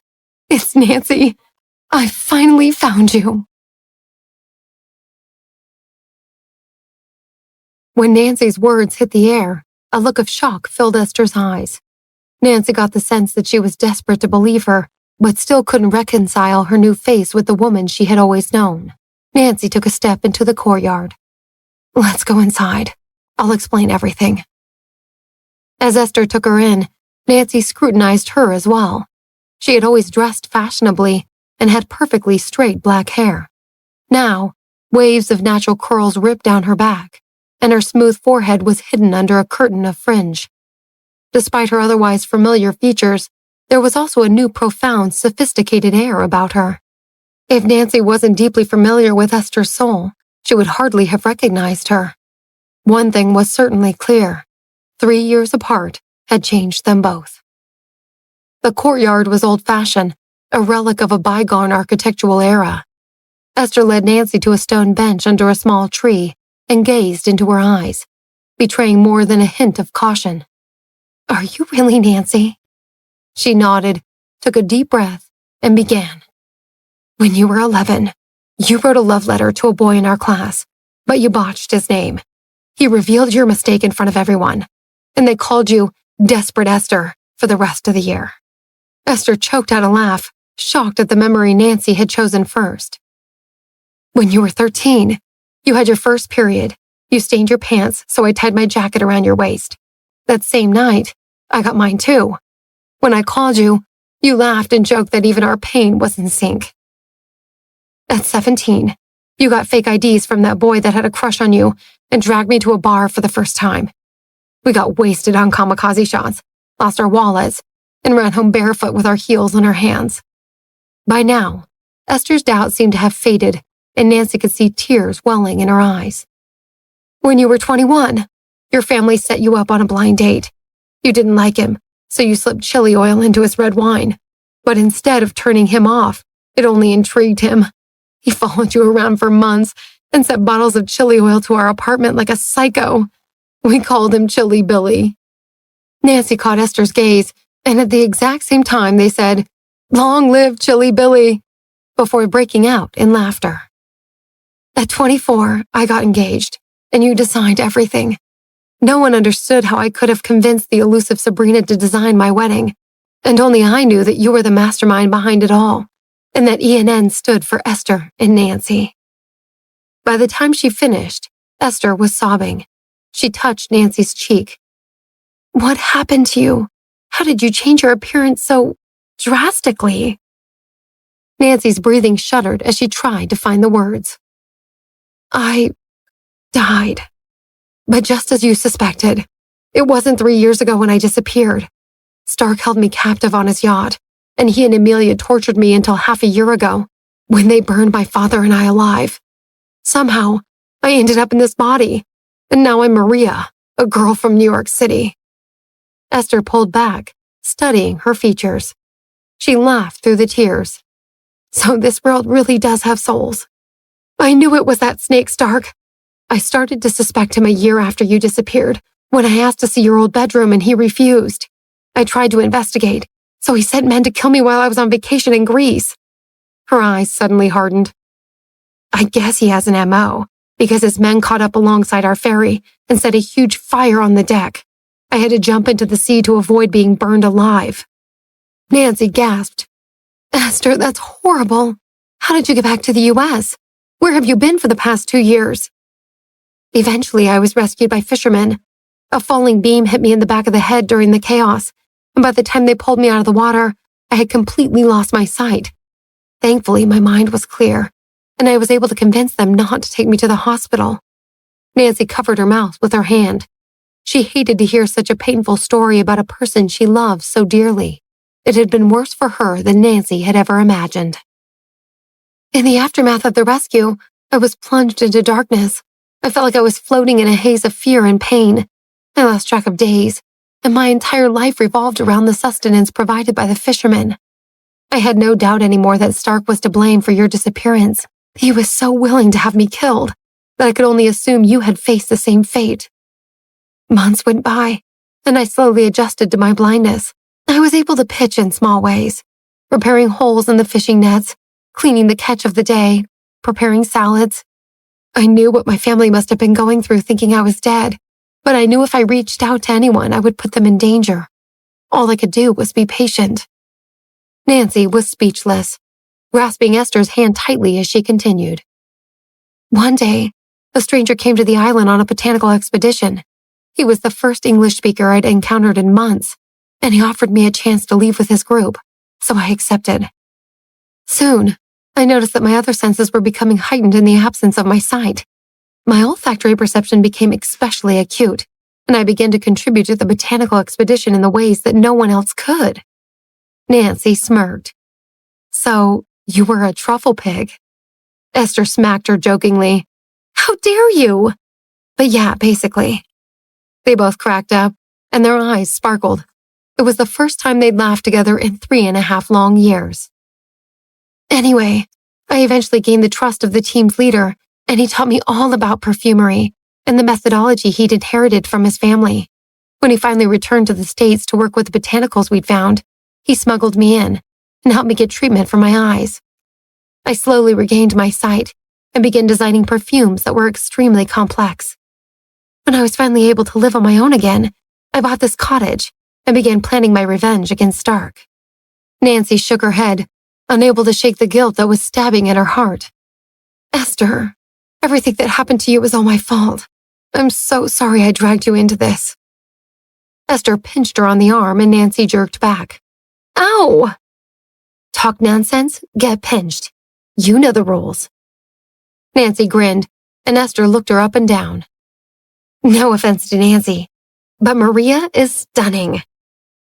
It's Nancy. I finally found you." When Nancy's words hit the air, a look of shock filled Esther's eyes. Nancy got the sense that she was desperate to believe her, but still couldn't reconcile her new face with the woman she had always known. Nancy took a step into the courtyard. "Let's go inside. I'll explain everything." As Esther took her in, Nancy scrutinized her as well. She had always dressed fashionably and had perfectly straight black hair. Now, waves of natural curls ripped down her back, and her smooth forehead was hidden under a curtain of fringe. Despite her otherwise familiar features, there was also a new profound, sophisticated air about her. If Nancy wasn't deeply familiar with Esther's soul, she would hardly have recognized her. One thing was certainly clear. 3 years apart had changed them both. The courtyard was old-fashioned, a relic of a bygone architectural era. Esther led Nancy to a stone bench under a small tree and gazed into her eyes, betraying more than a hint of caution. "Are you really Nancy?" She nodded, took a deep breath, and began. "When you were 11, you wrote a love letter to a boy in our class, but you botched his name. He revealed your mistake in front of everyone, and they called you Desperate Esther for the rest of the year." Esther choked out a laugh, shocked at the memory Nancy had chosen first. "When you were 13, you had your first period. You stained your pants, so I tied my jacket around your waist. That same night, I got mine too. When I called you, you laughed and joked that even our pain was in sync. At 17, you got fake IDs from that boy that had a crush on you and dragged me to a bar for the first time. We got wasted on kamikaze shots, lost our wallets, and ran home barefoot with our heels in our hands." By now, Esther's doubt seemed to have faded, and Nancy could see tears welling in her eyes. "When you were 21, your family set you up on a blind date. You didn't like him, so you slipped chili oil into his red wine. But instead of turning him off, it only intrigued him. He followed you around for months and sent bottles of chili oil to our apartment like a psycho. We called him Chili Billy." Nancy caught Esther's gaze, and at the exact same time they said, "Long live Chili Billy," before breaking out in laughter. "At 24, I got engaged, and you designed everything. No one understood how I could have convinced the elusive Sabrina to design my wedding, and only I knew that you were the mastermind behind it all, and that ENN stood for Esther and Nancy." By the time she finished, Esther was sobbing. She touched Nancy's cheek. "What happened to you? How did you change your appearance so drastically?" Nancy's breathing shuddered as she tried to find the words. "I died. But just as you suspected, it wasn't 3 years ago when I disappeared. Stark held me captive on his yacht, and he and Amelia tortured me until half a year ago, when they burned my father and I alive. Somehow, I ended up in this body, and now I'm Maria, a girl from New York City." Esther pulled back, studying her features. She laughed through the tears. "So this world really does have souls. I knew it was that snake Stark. I started to suspect him a year after you disappeared, when I asked to see your old bedroom and he refused. I tried to investigate, so he sent men to kill me while I was on vacation in Greece." Her eyes suddenly hardened. "I guess he has an MO, because his men caught up alongside our ferry and set a huge fire on the deck. I had to jump into the sea to avoid being burned alive." Nancy gasped. "Esther, that's horrible. How did you get back to the U.S.? Where have you been for the past 2 years?" "Eventually, I was rescued by fishermen. A falling beam hit me in the back of the head during the chaos, and by the time they pulled me out of the water, I had completely lost my sight. Thankfully, my mind was clear, and I was able to convince them not to take me to the hospital. Nancy covered her mouth with her hand. She hated to hear such a painful story about a person she loved so dearly. It had been worse for her than Nancy had ever imagined. In the aftermath of the rescue, I was plunged into darkness. I felt like I was floating in a haze of fear and pain. I lost track of days, and my entire life revolved around the sustenance provided by the fishermen. I had no doubt anymore that Stark was to blame for your disappearance. He was so willing to have me killed that I could only assume you had faced the same fate. Months went by, and I slowly adjusted to my blindness. I was able to pitch in small ways, repairing holes in the fishing nets, cleaning the catch of the day, preparing salads. I knew what my family must have been going through thinking I was dead, but I knew if I reached out to anyone, I would put them in danger. All I could do was be patient. Nancy was speechless, grasping Esther's hand tightly as she continued. One day, a stranger came to the island on a botanical expedition. He was the first English speaker I'd encountered in months, and he offered me a chance to leave with his group, so I accepted. Soon, I noticed that my other senses were becoming heightened in the absence of my sight. My olfactory perception became especially acute, and I began to contribute to the botanical expedition in the ways that no one else could. Nancy smirked. So, you were a truffle pig? Esther smacked her jokingly. How dare you? But yeah, basically. They both cracked up, and their eyes sparkled. It was the first time they'd laughed together in 3.5 long years. Anyway, I eventually gained the trust of the team's leader, and he taught me all about perfumery and the methodology he'd inherited from his family. When he finally returned to the States to work with the botanicals we'd found, he smuggled me in and helped me get treatment for my eyes. I slowly regained my sight and began designing perfumes that were extremely complex. When I was finally able to live on my own again, I bought this cottage and began planning my revenge against Stark. Nancy shook her head, unable to shake the guilt that was stabbing at her heart. Esther, everything that happened to you was all my fault. I'm so sorry I dragged you into this. Esther pinched her on the arm and Nancy jerked back. Ow! Talk nonsense, get pinched. You know the rules. Nancy grinned, and Esther looked her up and down. No offense to Nancy, but Maria is stunning.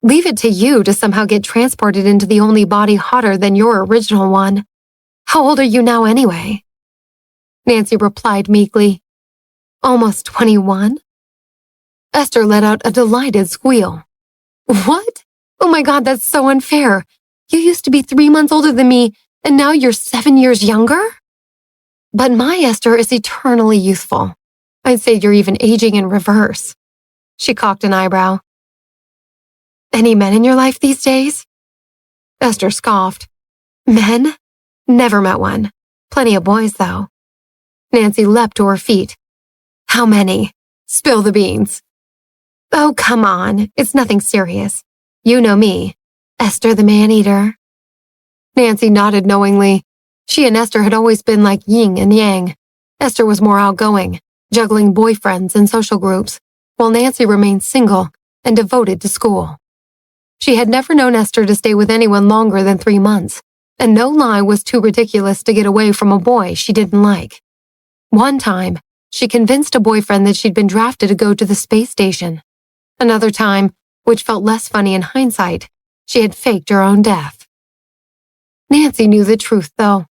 Leave it to you to somehow get transported into the only body hotter than your original one. How old are you now anyway? Nancy replied meekly. Almost 21? Esther let out a delighted squeal. What? Oh my God, that's so unfair. You used to be 3 months older than me, and now you're 7 years younger? But my Esther is eternally youthful. I'd say you're even aging in reverse. She cocked an eyebrow. Any men in your life these days? Esther scoffed. Men? Never met one. Plenty of boys, though. Nancy leapt to her feet. How many? Spill the beans. Oh, come on. It's nothing serious. You know me. Esther the man-eater. Nancy nodded knowingly. She and Esther had always been like yin and yang. Esther was more outgoing, juggling boyfriends and social groups, while Nancy remained single and devoted to school. She had never known Esther to stay with anyone longer than 3 months, and no lie was too ridiculous to get away from a boy she didn't like. One time, she convinced a boyfriend that she'd been drafted to go to the space station. Another time, which felt less funny in hindsight, she had faked her own death. Nancy knew the truth, though.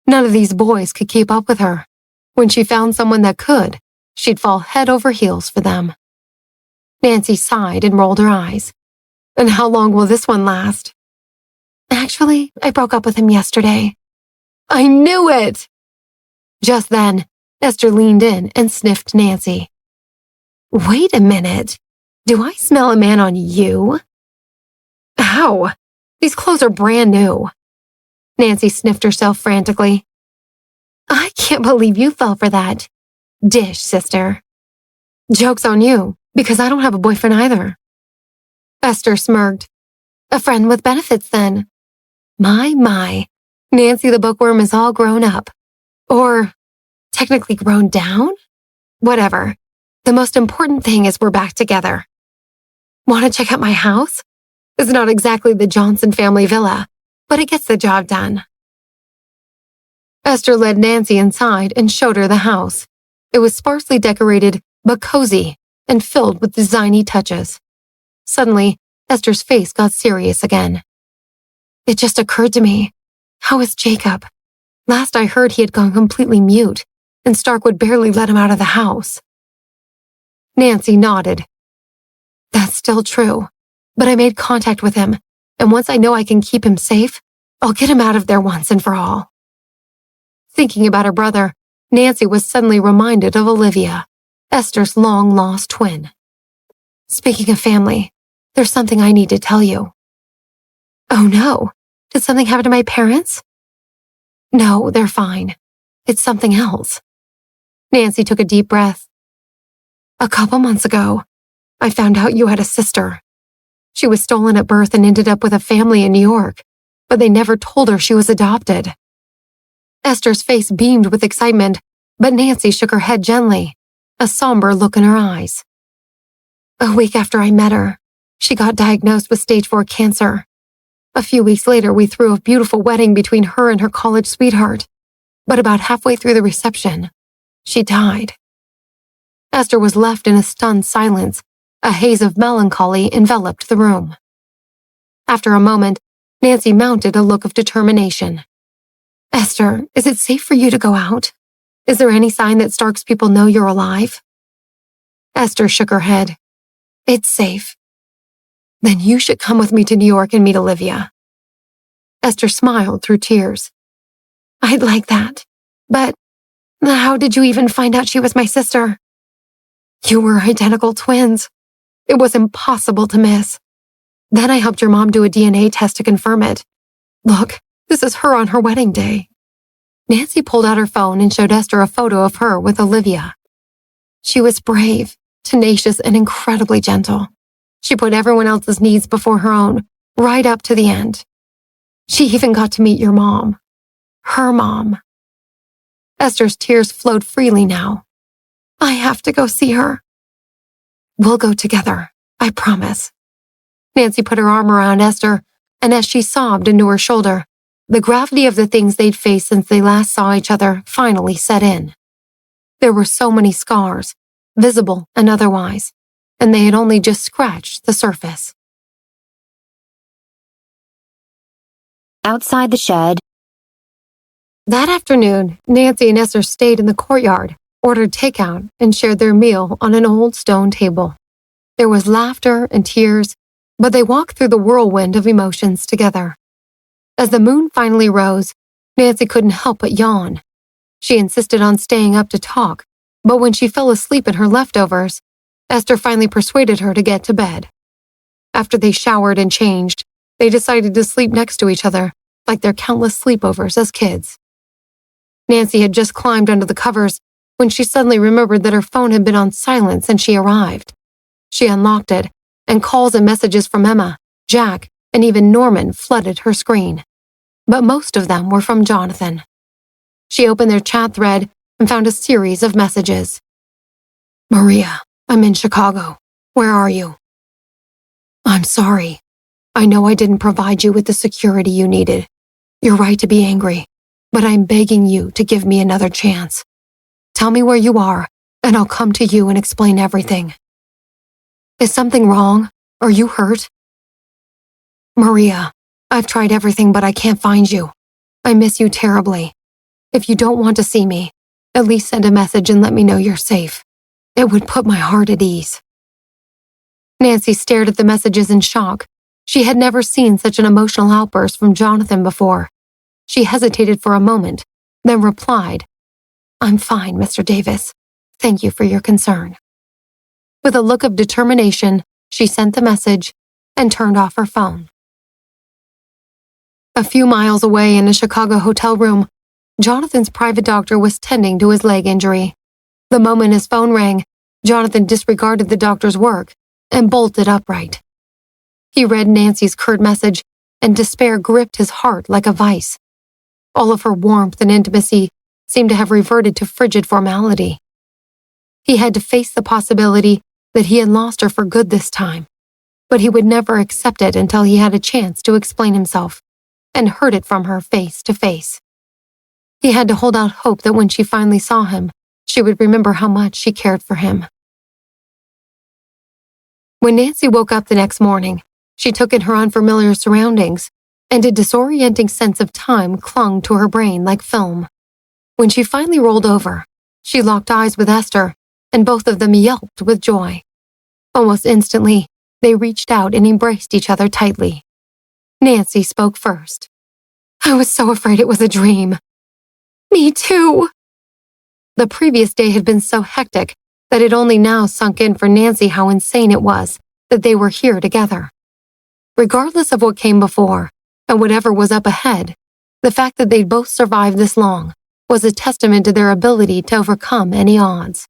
None of these boys could keep up with her. When she found someone that could, she'd fall head over heels for them. Nancy sighed and rolled her eyes. And how long will this one last? Actually, I broke up with him yesterday. I knew it! Just then, Esther leaned in and sniffed Nancy. Wait a minute. Do I smell a man on you? Ow! These clothes are brand new. Nancy sniffed herself frantically. I can't believe you fell for that. Dish, sister. Joke's on you, because I don't have a boyfriend either. Esther smirked. A friend with benefits, then. My. Nancy the bookworm is all grown up. Or, technically grown down? Whatever. The most important thing is we're back together. Want to check out my house? It's not exactly the Johnson family villa, but it gets the job done. Esther led Nancy inside and showed her the house. It was sparsely decorated, but cozy and filled with designy touches. Suddenly, Esther's face got serious again. It just occurred to me. How is Jacob? Last I heard he had gone completely mute, and Stark would barely let him out of the house. Nancy nodded. That's still true, but I made contact with him, and once I know I can keep him safe, I'll get him out of there once and for all. Thinking about her brother, Nancy was suddenly reminded of Olivia, Esther's long-lost twin. Speaking of family, there's something I need to tell you. Oh no, did something happen to my parents? No, they're fine. It's something else. Nancy took a deep breath. A couple months ago, I found out you had a sister. She was stolen at birth and ended up with a family in New York, but they never told her she was adopted. Esther's face beamed with excitement, but Nancy shook her head gently, a somber look in her eyes. A week after I met her, she got diagnosed with stage 4 cancer. A few weeks later, we threw a beautiful wedding between her and her college sweetheart, but about halfway through the reception, she died. Esther was left in a stunned silence. A haze of melancholy enveloped the room. After a moment, Nancy mounted a look of determination. Esther, is it safe for you to go out? Is there any sign that Stark's people know you're alive? Esther shook her head. It's safe. Then you should come with me to New York and meet Olivia. Esther smiled through tears. I'd like that, but how did you even find out she was my sister? You were identical twins. It was impossible to miss. Then I helped your mom do a DNA test to confirm it. Look, this is her on her wedding day. Nancy pulled out her phone and showed Esther a photo of her with Olivia. She was brave, tenacious, and incredibly gentle. She put everyone else's needs before her own, right up to the end. She even got to meet your mom. Her mom. Esther's tears flowed freely now. I have to go see her. We'll go together, I promise. Nancy put her arm around Esther, and as she sobbed into her shoulder, the gravity of the things they'd faced since they last saw each other finally set in. There were so many scars, visible and otherwise, and they had only just scratched the surface. Outside the shed. That afternoon, Nancy and Esther stayed in the courtyard, ordered takeout, and shared their meal on an old stone table. There was laughter and tears, but they walked through the whirlwind of emotions together. As the moon finally rose, Nancy couldn't help but yawn. She insisted on staying up to talk, but when she fell asleep in her leftovers, Esther finally persuaded her to get to bed. After they showered and changed, they decided to sleep next to each other, like their countless sleepovers as kids. Nancy had just climbed under the covers when she suddenly remembered that her phone had been on silent since she arrived. She unlocked it, and calls and messages from Emma, Jack, and even Norman flooded her screen. But most of them were from Jonathan. She opened their chat thread and found a series of messages. Maria, I'm in Chicago. Where are you? I'm sorry. I know I didn't provide you with the security you needed. You're right to be angry, but I'm begging you to give me another chance. Tell me where you are, and I'll come to you and explain everything. Is something wrong? Are you hurt? Maria, I've tried everything, but I can't find you. I miss you terribly. If you don't want to see me, at least send a message and let me know you're safe. It would put my heart at ease. Nancy stared at the messages in shock. She had never seen such an emotional outburst from Jonathan before. She hesitated for a moment, then replied, I'm fine, Mr. Davis. Thank you for your concern. With a look of determination, she sent the message and turned off her phone. A few miles away in a Chicago hotel room, Jonathan's private doctor was tending to his leg injury. The moment his phone rang, Jonathan disregarded the doctor's work and bolted upright. He read Nancy's curt message, and despair gripped his heart like a vice. All of her warmth and intimacy seemed to have reverted to frigid formality. He had to face the possibility that he had lost her for good this time, but he would never accept it until he had a chance to explain himself and heard it from her face to face. He had to hold out hope that when she finally saw him, She would remember how much she cared for him. When Nancy woke up the next morning, she took in her unfamiliar surroundings, and a disorienting sense of time clung to her brain like film. When she finally rolled over, she locked eyes with Esther, and both of them yelped with joy. Almost instantly, they reached out and embraced each other tightly. Nancy spoke first. "I was so afraid it was a dream." "Me too." The previous day had been so hectic that it only now sunk in for Nancy how insane it was that they were here together. Regardless of what came before, and whatever was up ahead, the fact that they'd both survived this long was a testament to their ability to overcome any odds.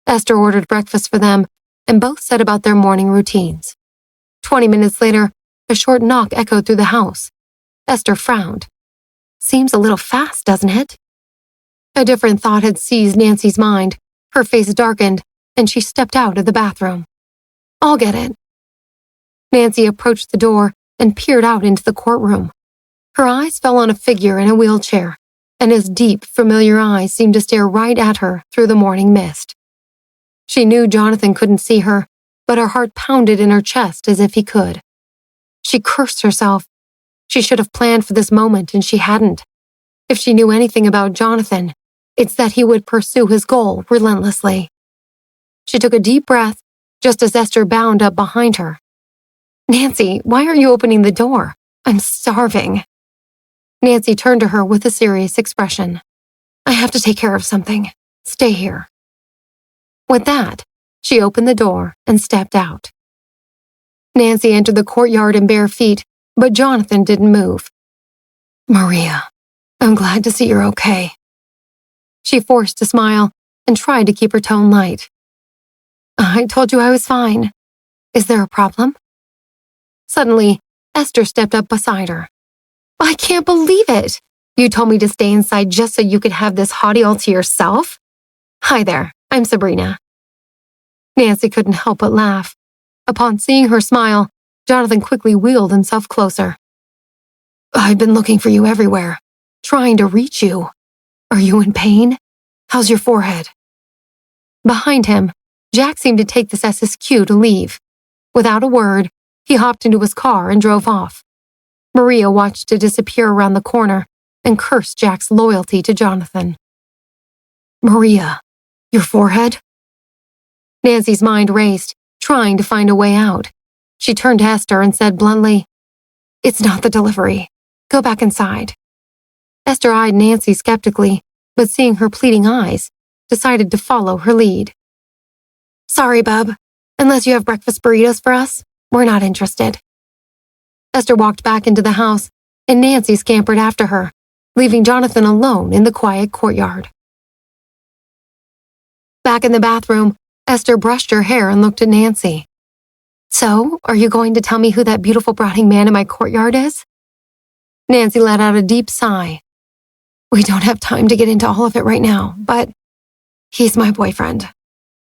Esther ordered breakfast for them, and both set about their morning routines. 20 minutes later, a short knock echoed through the house. Esther frowned. "Seems a little fast, doesn't it?" A different thought had seized Nancy's mind. Her face darkened, and she stepped out of the bathroom. "I'll get it." Nancy approached the door and peered out into the courtroom. Her eyes fell on a figure in a wheelchair, and his deep, familiar eyes seemed to stare right at her through the morning mist. She knew Jonathan couldn't see her, but her heart pounded in her chest as if he could. She cursed herself. She should have planned for this moment, and she hadn't. If she knew anything about Jonathan, it's that he would pursue his goal relentlessly. She took a deep breath, just as Esther bounded up behind her. "Nancy, why aren't you opening the door? I'm starving." Nancy turned to her with a serious expression. "I have to take care of something. Stay here." With that, she opened the door and stepped out. Nancy entered the courtyard in bare feet, but Jonathan didn't move. "Maria, I'm glad to see you're okay." She forced a smile and tried to keep her tone light. "I told you I was fine. Is there a problem?" Suddenly, Esther stepped up beside her. "I can't believe it! You told me to stay inside just so you could have this hottie all to yourself? Hi there, I'm Sabrina." Nancy couldn't help but laugh. Upon seeing her smile, Jonathan quickly wheeled himself closer. "I've been looking for you everywhere, trying to reach you. Are you in pain? How's your forehead?" Behind him, Jack seemed to take this as his cue to leave. Without a word, he hopped into his car and drove off. Maria watched it disappear around the corner and cursed Jack's loyalty to Jonathan. "Maria, your forehead?" Nancy's mind raced, trying to find a way out. She turned to Esther and said bluntly, "It's not the delivery. Go back inside." Esther eyed Nancy skeptically, but seeing her pleading eyes, decided to follow her lead. "Sorry, bub. Unless you have breakfast burritos for us, we're not interested." Esther walked back into the house, and Nancy scampered after her, leaving Jonathan alone in the quiet courtyard. Back in the bathroom, Esther brushed her hair and looked at Nancy. "So, are you going to tell me who that beautiful brooding man in my courtyard is?" Nancy let out a deep sigh. "We don't have time to get into all of it right now, but he's my boyfriend.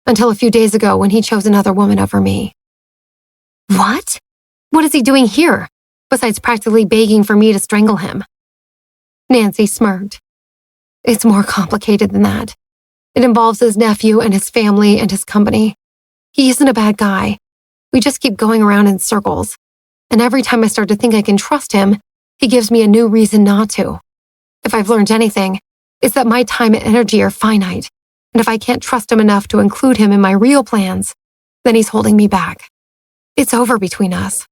Until a few days ago when he chose another woman over me." "What? What is he doing here, besides practically begging for me to strangle him?" Nancy smirked. "It's more complicated than that. It involves his nephew and his family and his company. He isn't a bad guy. We just keep going around in circles. And every time I start to think I can trust him, he gives me a new reason not to. If I've learned anything, it's that my time and energy are finite. And if I can't trust him enough to include him in my real plans, then he's holding me back. It's over between us.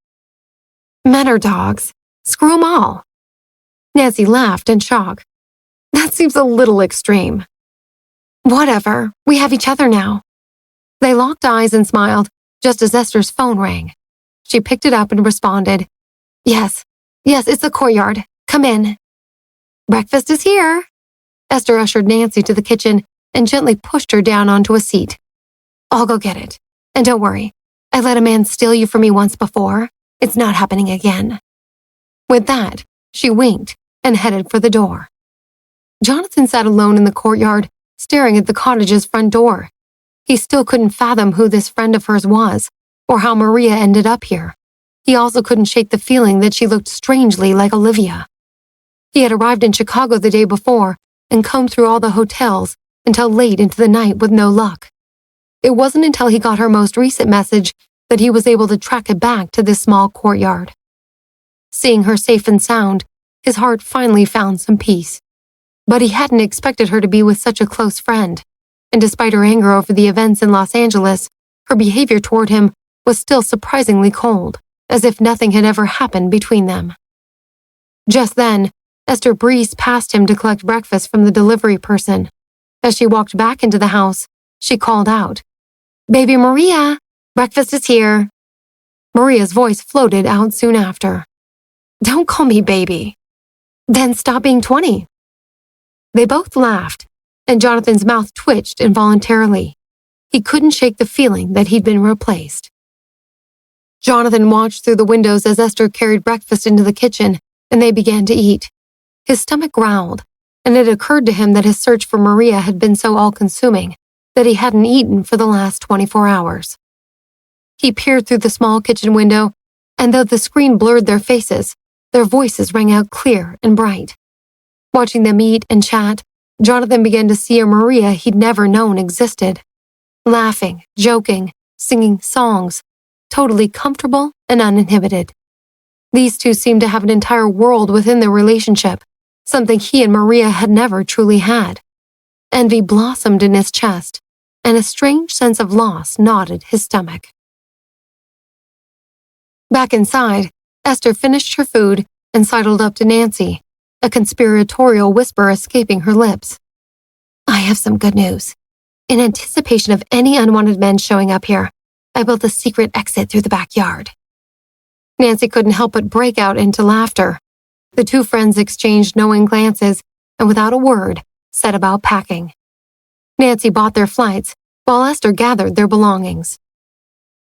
Men are dogs. Screw 'em all." Nancy laughed in shock. "That seems a little extreme." "Whatever, we have each other now." They locked eyes and smiled just as Esther's phone rang. She picked it up and responded, Yes, it's the courtyard. Come in." "Breakfast is here." Esther ushered Nancy to the kitchen and gently pushed her down onto a seat. "I'll go get it. And don't worry, I let a man steal you from me once before. It's not happening again." With that, she winked and headed for the door. Jonathan sat alone in the courtyard, staring at the cottage's front door. He still couldn't fathom who this friend of hers was, or how Maria ended up here. He also couldn't shake the feeling that she looked strangely like Olivia. He had arrived in Chicago the day before and combed through all the hotels until late into the night with no luck. It wasn't until he got her most recent message that he was able to track it back to this small courtyard. Seeing her safe and sound, his heart finally found some peace. But he hadn't expected her to be with such a close friend, and despite her anger over the events in Los Angeles, her behavior toward him was still surprisingly cold, as if nothing had ever happened between them. Just then, Esther breezed past him to collect breakfast from the delivery person. As she walked back into the house, she called out, "Baby Maria, breakfast is here." Maria's voice floated out soon after. "Don't call me baby." "Then stop being 20. They both laughed, and Jonathan's mouth twitched involuntarily. He couldn't shake the feeling that he'd been replaced. Jonathan watched through the windows as Esther carried breakfast into the kitchen, and they began to eat. His stomach growled, and it occurred to him that his search for Maria had been so all-consuming that he hadn't eaten for the last 24 hours. He peered through the small kitchen window, and though the screen blurred their faces, their voices rang out clear and bright. Watching them eat and chat, Jonathan began to see a Maria he'd never known existed. Laughing, joking, singing songs, totally comfortable and uninhibited. These two seemed to have an entire world within their relationship, something he and Maria had never truly had. Envy blossomed in his chest, and a strange sense of loss knotted his stomach. Back inside, Esther finished her food and sidled up to Nancy, a conspiratorial whisper escaping her lips. "I have some good news. In anticipation of any unwanted men showing up here, I built a secret exit through the backyard." Nancy couldn't help but break out into laughter. The two friends exchanged knowing glances and without a word, set about packing. Nancy bought their flights, while Esther gathered their belongings.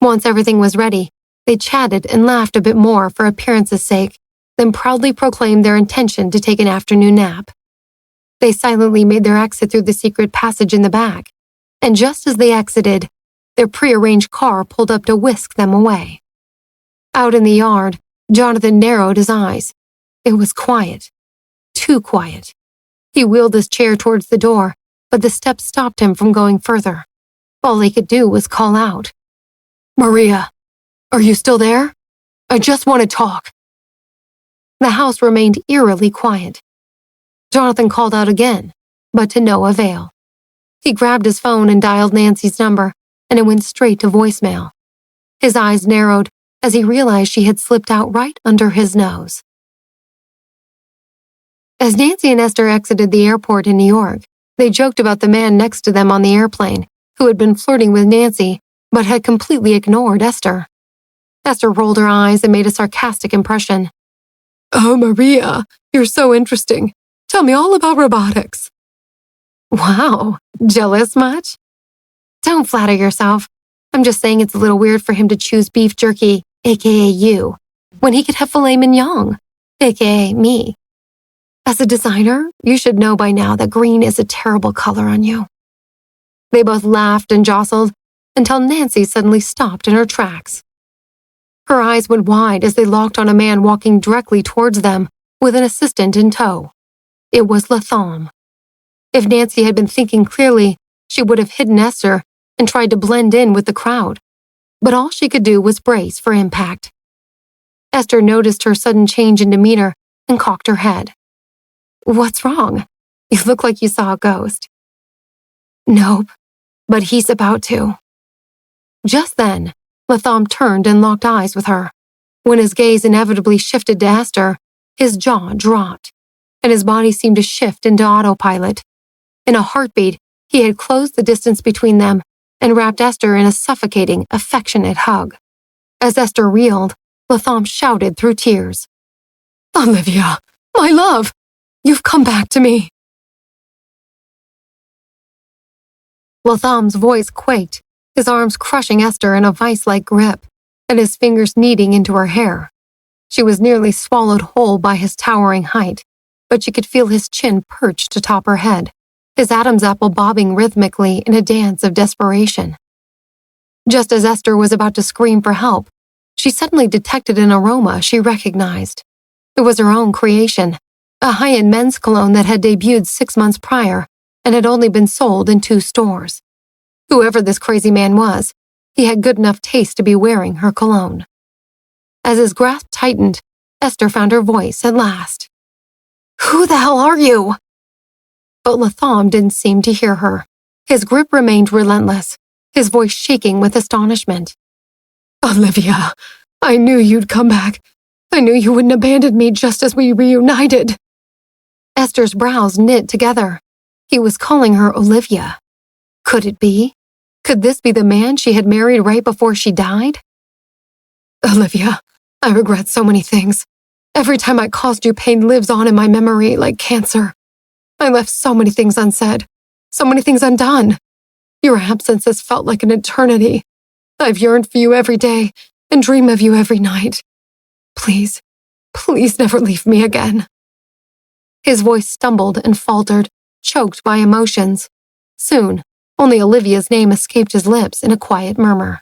Once everything was ready, they chatted and laughed a bit more for appearance's sake, then proudly proclaimed their intention to take an afternoon nap. They silently made their exit through the secret passage in the back, and just as they exited, their prearranged car pulled up to whisk them away. Out in the yard, Jonathan narrowed his eyes. It was quiet. Too quiet. He wheeled his chair towards the door, but the steps stopped him from going further. All he could do was call out, "Maria, are you still there? I just want to talk." The house remained eerily quiet. Jonathan called out again, but to no avail. He grabbed his phone and dialed Nancy's number, and it went straight to voicemail. His eyes narrowed as he realized she had slipped out right under his nose. As Nancy and Esther exited the airport in New York, they joked about the man next to them on the airplane, who had been flirting with Nancy, but had completely ignored Esther. Esther rolled her eyes and made a sarcastic impression. "Oh, Maria, you're so interesting. Tell me all about robotics." "Wow, jealous much?" "Don't flatter yourself. I'm just saying it's a little weird for him to choose beef jerky, aka you, when he could have filet mignon, aka me. As a designer, you should know by now that green is a terrible color on you." They both laughed and jostled until Nancy suddenly stopped in her tracks. Her eyes went wide as they locked on a man walking directly towards them with an assistant in tow. It was Latham. If Nancy had been thinking clearly, she would have hidden Esther and tried to blend in with the crowd, but all she could do was brace for impact. Esther noticed her sudden change in demeanor and cocked her head. "What's wrong? You look like you saw a ghost." "Nope, but he's about to." Just then, Latham turned and locked eyes with her. When his gaze inevitably shifted to Esther, his jaw dropped, and his body seemed to shift into autopilot. In a heartbeat, he had closed the distance between them and wrapped Esther in a suffocating, affectionate hug. As Esther reeled, Latham shouted through tears, "Olivia, my love, you've come back to me." Latham's voice quaked, his arms crushing Esther in a vice-like grip, and his fingers kneading into her hair. She was nearly swallowed whole by his towering height, but she could feel his chin perched atop her head, his Adam's apple bobbing rhythmically in a dance of desperation. Just as Esther was about to scream for help, she suddenly detected an aroma she recognized. It was her own creation, a high-end men's cologne that had debuted 6 months prior, and had only been sold in 2 stores. Whoever this crazy man was, he had good enough taste to be wearing her cologne. As his grasp tightened, Esther found her voice at last. "Who the hell are you?" But Latham didn't seem to hear her. His grip remained relentless, his voice shaking with astonishment. "Olivia, I knew you'd come back. I knew you wouldn't abandon me just as we reunited." Esther's brows knit together. He was calling her Olivia. Could it be? Could this be the man she had married right before she died? "Olivia, I regret so many things. Every time I caused you pain lives on in my memory like cancer. I left so many things unsaid, so many things undone. Your absence has felt like an eternity. I've yearned for you every day and dream of you every night. Please, please never leave me again." His voice stumbled and faltered, choked by emotions. Soon, only Olivia's name escaped his lips in a quiet murmur.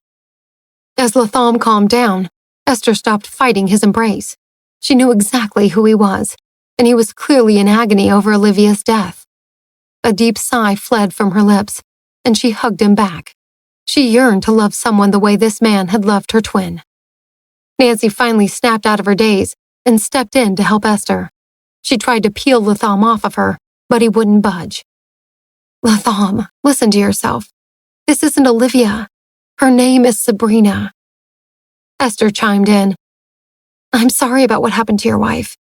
As Latham calmed down, Esther stopped fighting his embrace. She knew exactly who he was, and he was clearly in agony over Olivia's death. A deep sigh fled from her lips, and she hugged him back. She yearned to love someone the way this man had loved her twin. Nancy finally snapped out of her daze and stepped in to help Esther. She tried to peel Latham off of her, but he wouldn't budge. "Latham, listen to yourself. This isn't Olivia. Her name is Sabrina." Esther chimed in. "I'm sorry about what happened to your wife,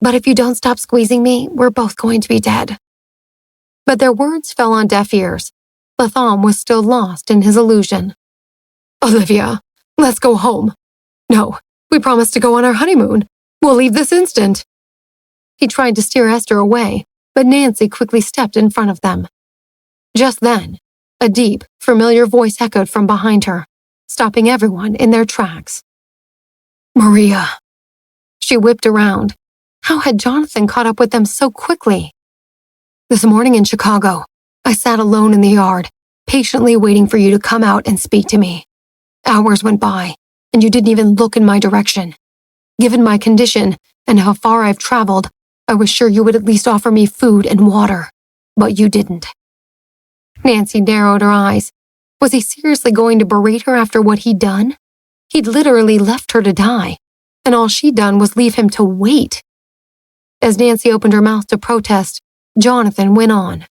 but if you don't stop squeezing me, we're both going to be dead." But their words fell on deaf ears. Latham was still lost in his illusion. "Olivia, let's go home." "No, we promised to go on our honeymoon. We'll leave this instant." He tried to steer Esther away, but Nancy quickly stepped in front of them. Just then, a deep, familiar voice echoed from behind her, stopping everyone in their tracks. "Maria." She whipped around. How had Jonathan caught up with them so quickly? "This morning in Chicago, I sat alone in the yard, patiently waiting for you to come out and speak to me. Hours went by, and you didn't even look in my direction. Given my condition and how far I've traveled, I was sure you would at least offer me food and water, but you didn't." Nancy narrowed her eyes. Was he seriously going to berate her after what he'd done? He'd literally left her to die, and all she'd done was leave him to wait. As Nancy opened her mouth to protest, Jonathan went on.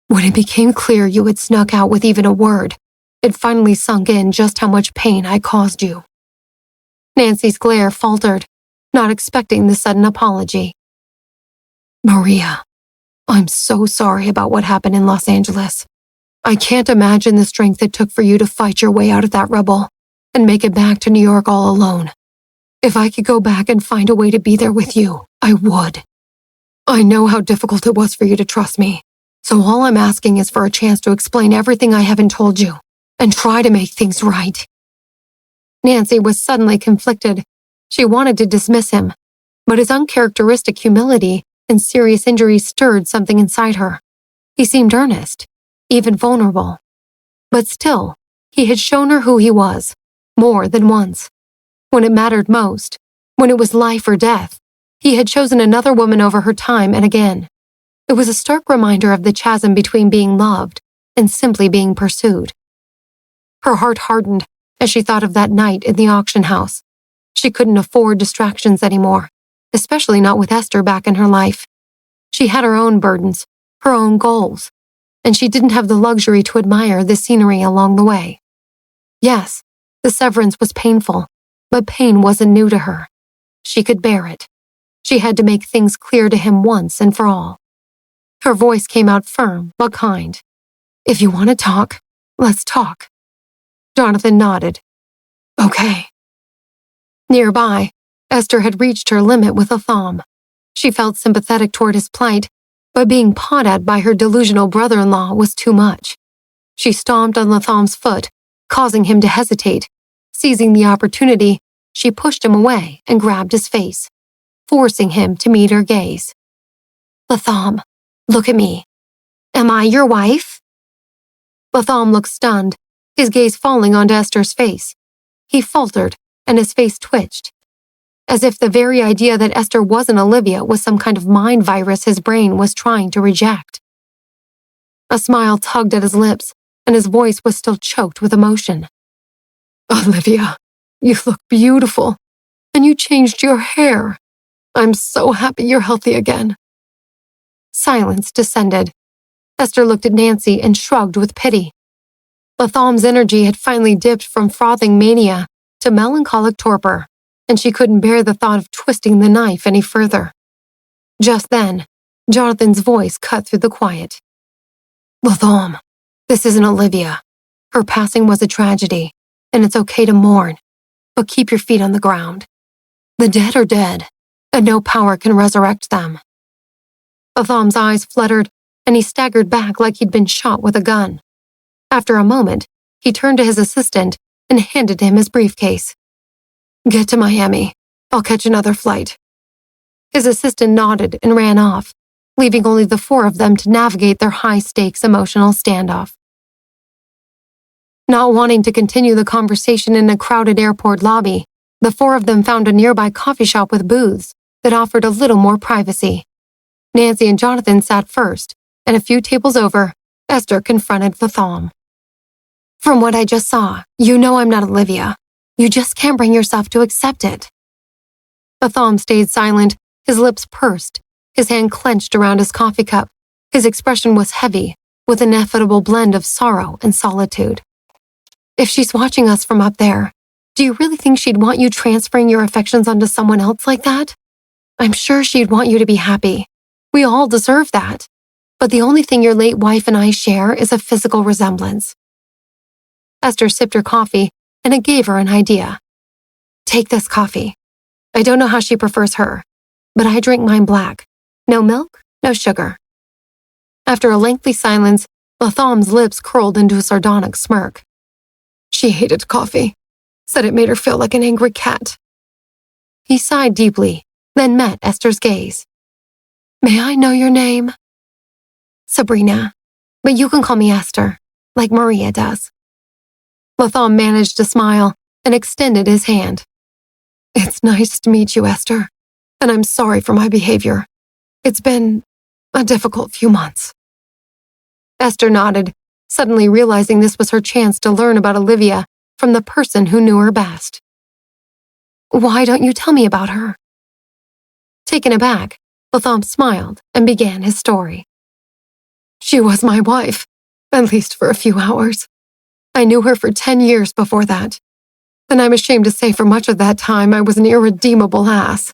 "When it became clear you had snuck out with even a word, it finally sunk in just how much pain I caused you." Nancy's glare faltered, not expecting the sudden apology. "Maria, I'm so sorry about what happened in Los Angeles. I can't imagine the strength it took for you to fight your way out of that rubble and make it back to New York all alone. If I could go back and find a way to be there with you, I would. I know how difficult it was for you to trust me, so all I'm asking is for a chance to explain everything I haven't told you and try to make things right." Nancy was suddenly conflicted. She wanted to dismiss him, but his uncharacteristic humility and serious injury stirred something inside her. He seemed earnest, even vulnerable. But still, he had shown her who he was, more than once. When it mattered most, when it was life or death, he had chosen another woman over her time and again. It was a stark reminder of the chasm between being loved and simply being pursued. Her heart hardened as she thought of that night in the auction house. She couldn't afford distractions anymore, especially not with Esther back in her life. She had her own burdens, her own goals, and she didn't have the luxury to admire the scenery along the way. Yes, the severance was painful, but pain wasn't new to her. She could bear it. She had to make things clear to him once and for all. Her voice came out firm but kind. "If you want to talk, let's talk." Jonathan nodded. "Okay." Nearby, Esther had reached her limit with Latham. She felt sympathetic toward his plight, but being pawed at by her delusional brother-in-law was too much. She stomped on Latham's foot, causing him to hesitate. Seizing the opportunity, she pushed him away and grabbed his face, forcing him to meet her gaze. "Latham, look at me. Am I your wife?" Latham looked stunned, his gaze falling onto Esther's face. He faltered, and his face twitched, as if the very idea that Esther wasn't Olivia was some kind of mind virus his brain was trying to reject. A smile tugged at his lips, and his voice was still choked with emotion. Olivia, you look beautiful, and you changed your hair. I'm so happy you're healthy again. Silence descended. Esther looked at Nancy and shrugged with pity. Latham's energy had finally dipped from frothing mania to melancholic torpor, and she couldn't bear the thought of twisting the knife any further. Just then, Jonathan's voice cut through the quiet. Latham, this isn't Olivia. Her passing was a tragedy, and it's okay to mourn, but keep your feet on the ground. The dead are dead, and no power can resurrect them. Latham's eyes fluttered, and he staggered back like he'd been shot with a gun. After a moment, he turned to his assistant and handed him his briefcase. Get to Miami. I'll catch another flight. His assistant nodded and ran off, leaving only the four of them to navigate their high-stakes emotional standoff. Not wanting to continue the conversation in a crowded airport lobby, the four of them found a nearby coffee shop with booths that offered a little more privacy. Nancy and Jonathan sat first, and a few tables over, Esther confronted Latham. From what I just saw, you know I'm not Olivia. You just can't bring yourself to accept it. Latham stayed silent, his lips pursed, his hand clenched around his coffee cup. His expression was heavy, with an ineffable blend of sorrow and solitude. If she's watching us from up there, do you really think she'd want you transferring your affections onto someone else like that? I'm sure she'd want you to be happy. We all deserve that. But the only thing your late wife and I share is a physical resemblance. Esther sipped her coffee, and it gave her an idea. Take this coffee. I don't know how she prefers her, but I drink mine black. No milk, no sugar. After a lengthy silence, Latham's lips curled into a sardonic smirk. She hated coffee, said it made her feel like an angry cat. He sighed deeply, then met Esther's gaze. May I know your name? Sabrina, but you can call me Esther, like Maria does. Latham managed to smile and extended his hand. It's nice to meet you, Esther, and I'm sorry for my behavior. It's been a difficult few months. Esther nodded, suddenly realizing this was her chance to learn about Olivia from the person who knew her best. Why don't you tell me about her? Taken aback, Latham smiled and began his story. She was my wife, at least for a few hours. I knew her for 10 years before that, and I'm ashamed to say for much of that time I was an irredeemable ass.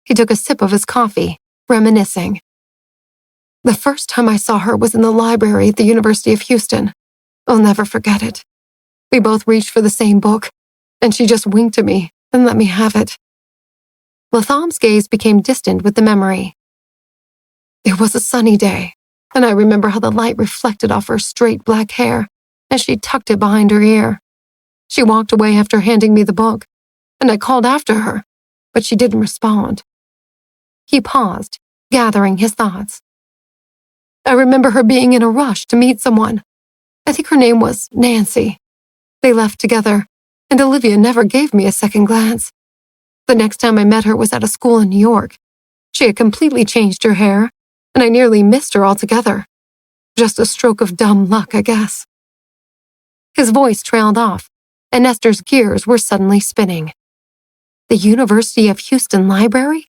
He took a sip of his coffee, reminiscing. The first time I saw her was in the library at the University of Houston. I'll never forget it. We both reached for the same book, and she just winked at me and let me have it. Latham's gaze became distant with the memory. It was a sunny day, and I remember how the light reflected off her straight black hair as she tucked it behind her ear. She walked away after handing me the book, and I called after her, but she didn't respond. He paused, gathering his thoughts. I remember her being in a rush to meet someone. I think her name was Nancy. They left together, and Olivia never gave me a second glance. The next time I met her was at a school in New York. She had completely changed her hair, and I nearly missed her altogether. Just a stroke of dumb luck, I guess. His voice trailed off, and Esther's gears were suddenly spinning. The University of Houston Library?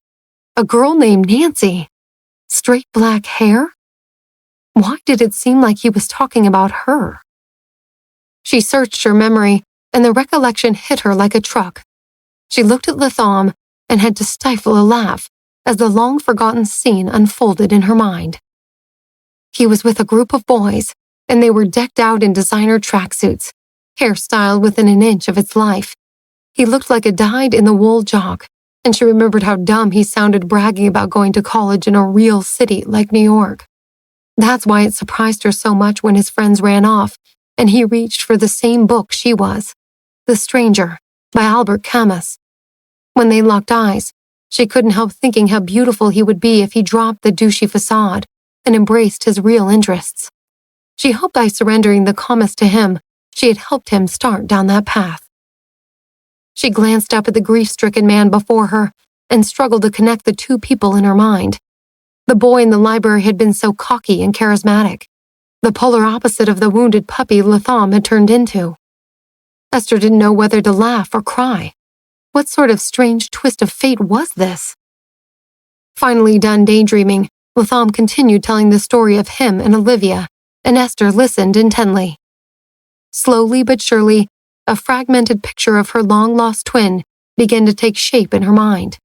A girl named Nancy? Straight black hair? Why did it seem like he was talking about her? She searched her memory, and the recollection hit her like a truck. She looked at Latham and had to stifle a laugh as the long-forgotten scene unfolded in her mind. He was with a group of boys, and they were decked out in designer tracksuits, hairstyled within an inch of its life. He looked like a dyed-in-the-wool jock, and she remembered how dumb he sounded bragging about going to college in a real city like New York. That's why it surprised her so much when his friends ran off, and he reached for the same book she was, The Stranger, by Albert Camus. When they locked eyes, she couldn't help thinking how beautiful he would be if he dropped the douchey facade and embraced his real interests. She hoped by surrendering the Camus to him, she had helped him start down that path. She glanced up at the grief-stricken man before her and struggled to connect the two people in her mind. The boy in the library had been so cocky and charismatic. the polar opposite of the wounded puppy Latham had turned into. Esther didn't know whether to laugh or cry. What sort of strange twist of fate was this? Finally done daydreaming, Latham continued telling the story of him and Olivia, and Esther listened intently. Slowly but surely, a fragmented picture of her long-lost twin began to take shape in her mind.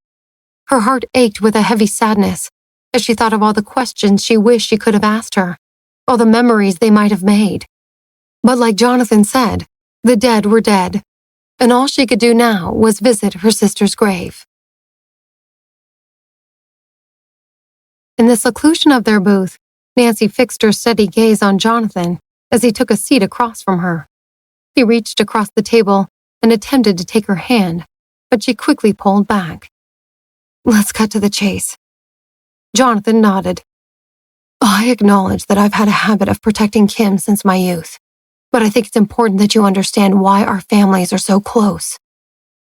Her heart ached with a heavy sadness as she thought of all the questions she wished she could have asked her, all the memories they might have made. But like Jonathan said, the dead were dead, and all she could do now was visit her sister's grave. In the seclusion of their booth, Nancy fixed her steady gaze on Jonathan as he took a seat across from her. He reached across the table and attempted to take her hand, but she quickly pulled back. "Let's cut to the chase." Jonathan nodded. "I acknowledge that I've had a habit of protecting Kim since my youth, but I think it's important that you understand why our families are so close.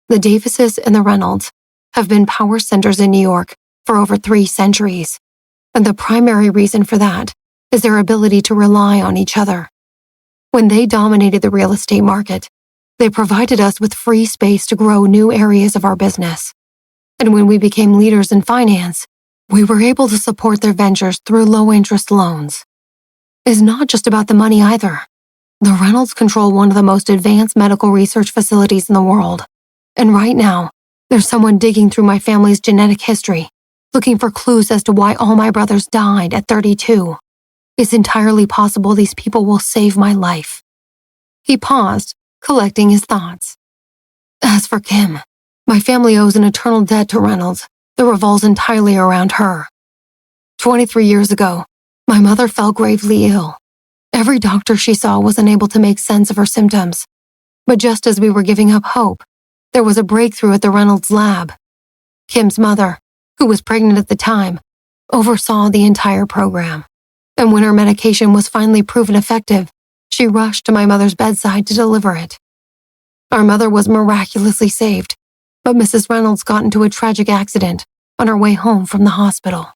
The Davises and the Reynolds have been power centers in New York for over 3 centuries, and the primary reason for that is their ability to rely on each other. When they dominated the real estate market, they provided us with free space to grow new areas of our business. And when we became leaders in finance, we were able to support their ventures through low-interest loans. It's not just about the money either. The Reynolds control one of the most advanced medical research facilities in the world. And right now, there's someone digging through my family's genetic history, looking for clues as to why all my brothers died at 32. It's entirely possible these people will save my life." He paused, collecting his thoughts. "As for Kim, my family owes an eternal debt to Reynolds that revolves entirely around her. 23 years ago, my mother fell gravely ill. Every doctor she saw was unable to make sense of her symptoms. But just as we were giving up hope, there was a breakthrough at the Reynolds lab. Kim's mother, who was pregnant at the time, oversaw the entire program. And when her medication was finally proven effective, she rushed to my mother's bedside to deliver it. Our mother was miraculously saved, but Mrs. Reynolds got into a tragic accident on her way home from the hospital."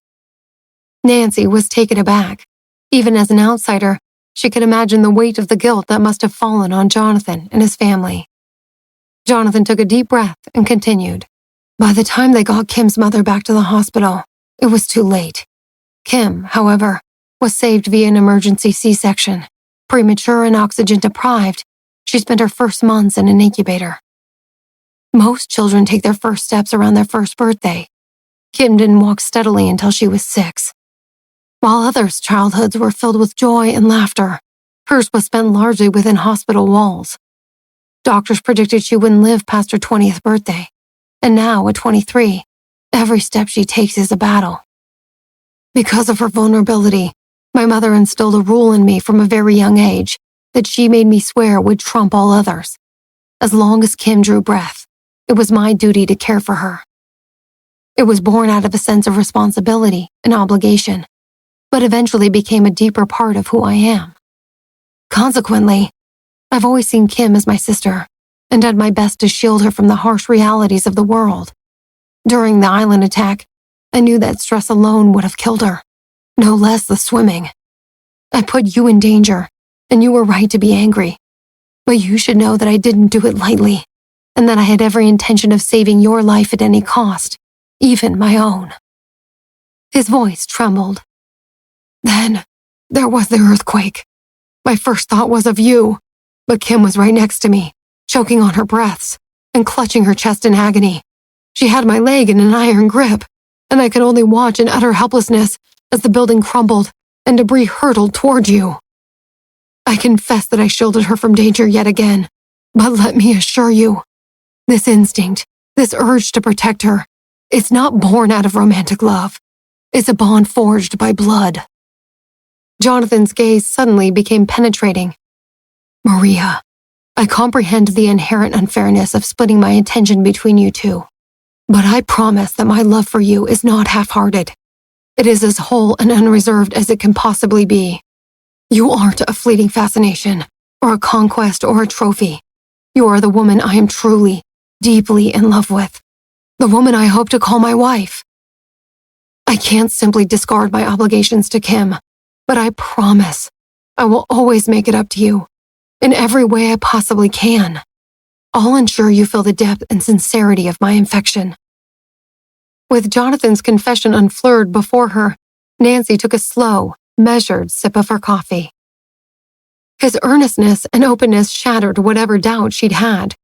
Nancy was taken aback. Even as an outsider, she could imagine the weight of the guilt that must have fallen on Jonathan and his family. Jonathan took a deep breath and continued. "By the time they got Kim's mother back to the hospital, it was too late. Kim, however, was saved via an emergency C-section. Premature and oxygen-deprived, she spent her first months in an incubator. Most children take their first steps around their first birthday. Kim didn't walk steadily until she was 6. While others' childhoods were filled with joy and laughter, hers was spent largely within hospital walls. Doctors predicted she wouldn't live past her 20th birthday, and now, at 23, every step she takes is a battle. Because of her vulnerability, my mother instilled a rule in me from a very young age that she made me swear would trump all others. As long as Kim drew breath, it was my duty to care for her. It was born out of a sense of responsibility and obligation, but eventually became a deeper part of who I am. Consequently, I've always seen Kim as my sister and done my best to shield her from the harsh realities of the world. During the island attack, I knew that stress alone would have killed her, no less the swimming. I put you in danger, and you were right to be angry. But you should know that I didn't do it lightly, and that I had every intention of saving your life at any cost, even my own." His voice trembled. "Then, there was the earthquake. My first thought was of you, but Kim was right next to me, choking on her breaths and clutching her chest in agony. She had my leg in an iron grip, and I could only watch in utter helplessness as the building crumbled and debris hurtled toward you. I confess that I shielded her from danger yet again, but let me assure you, this instinct, this urge to protect her, it's not born out of romantic love. It's a bond forged by blood." Jonathan's gaze suddenly became penetrating. "Maria, I comprehend the inherent unfairness of splitting my attention between you two, but I promise that my love for you is not half-hearted. It is as whole and unreserved as it can possibly be. You aren't a fleeting fascination, or a conquest, or a trophy. You are the woman I am truly, deeply in love with. The woman I hope to call my wife. I can't simply discard my obligations to Kim, but I promise I will always make it up to you, in every way I possibly can. I'll ensure you feel the depth and sincerity of my affection." With Jonathan's confession unflurred before her, Nancy took a slow, measured sip of her coffee. His earnestness and openness shattered whatever doubt she'd had.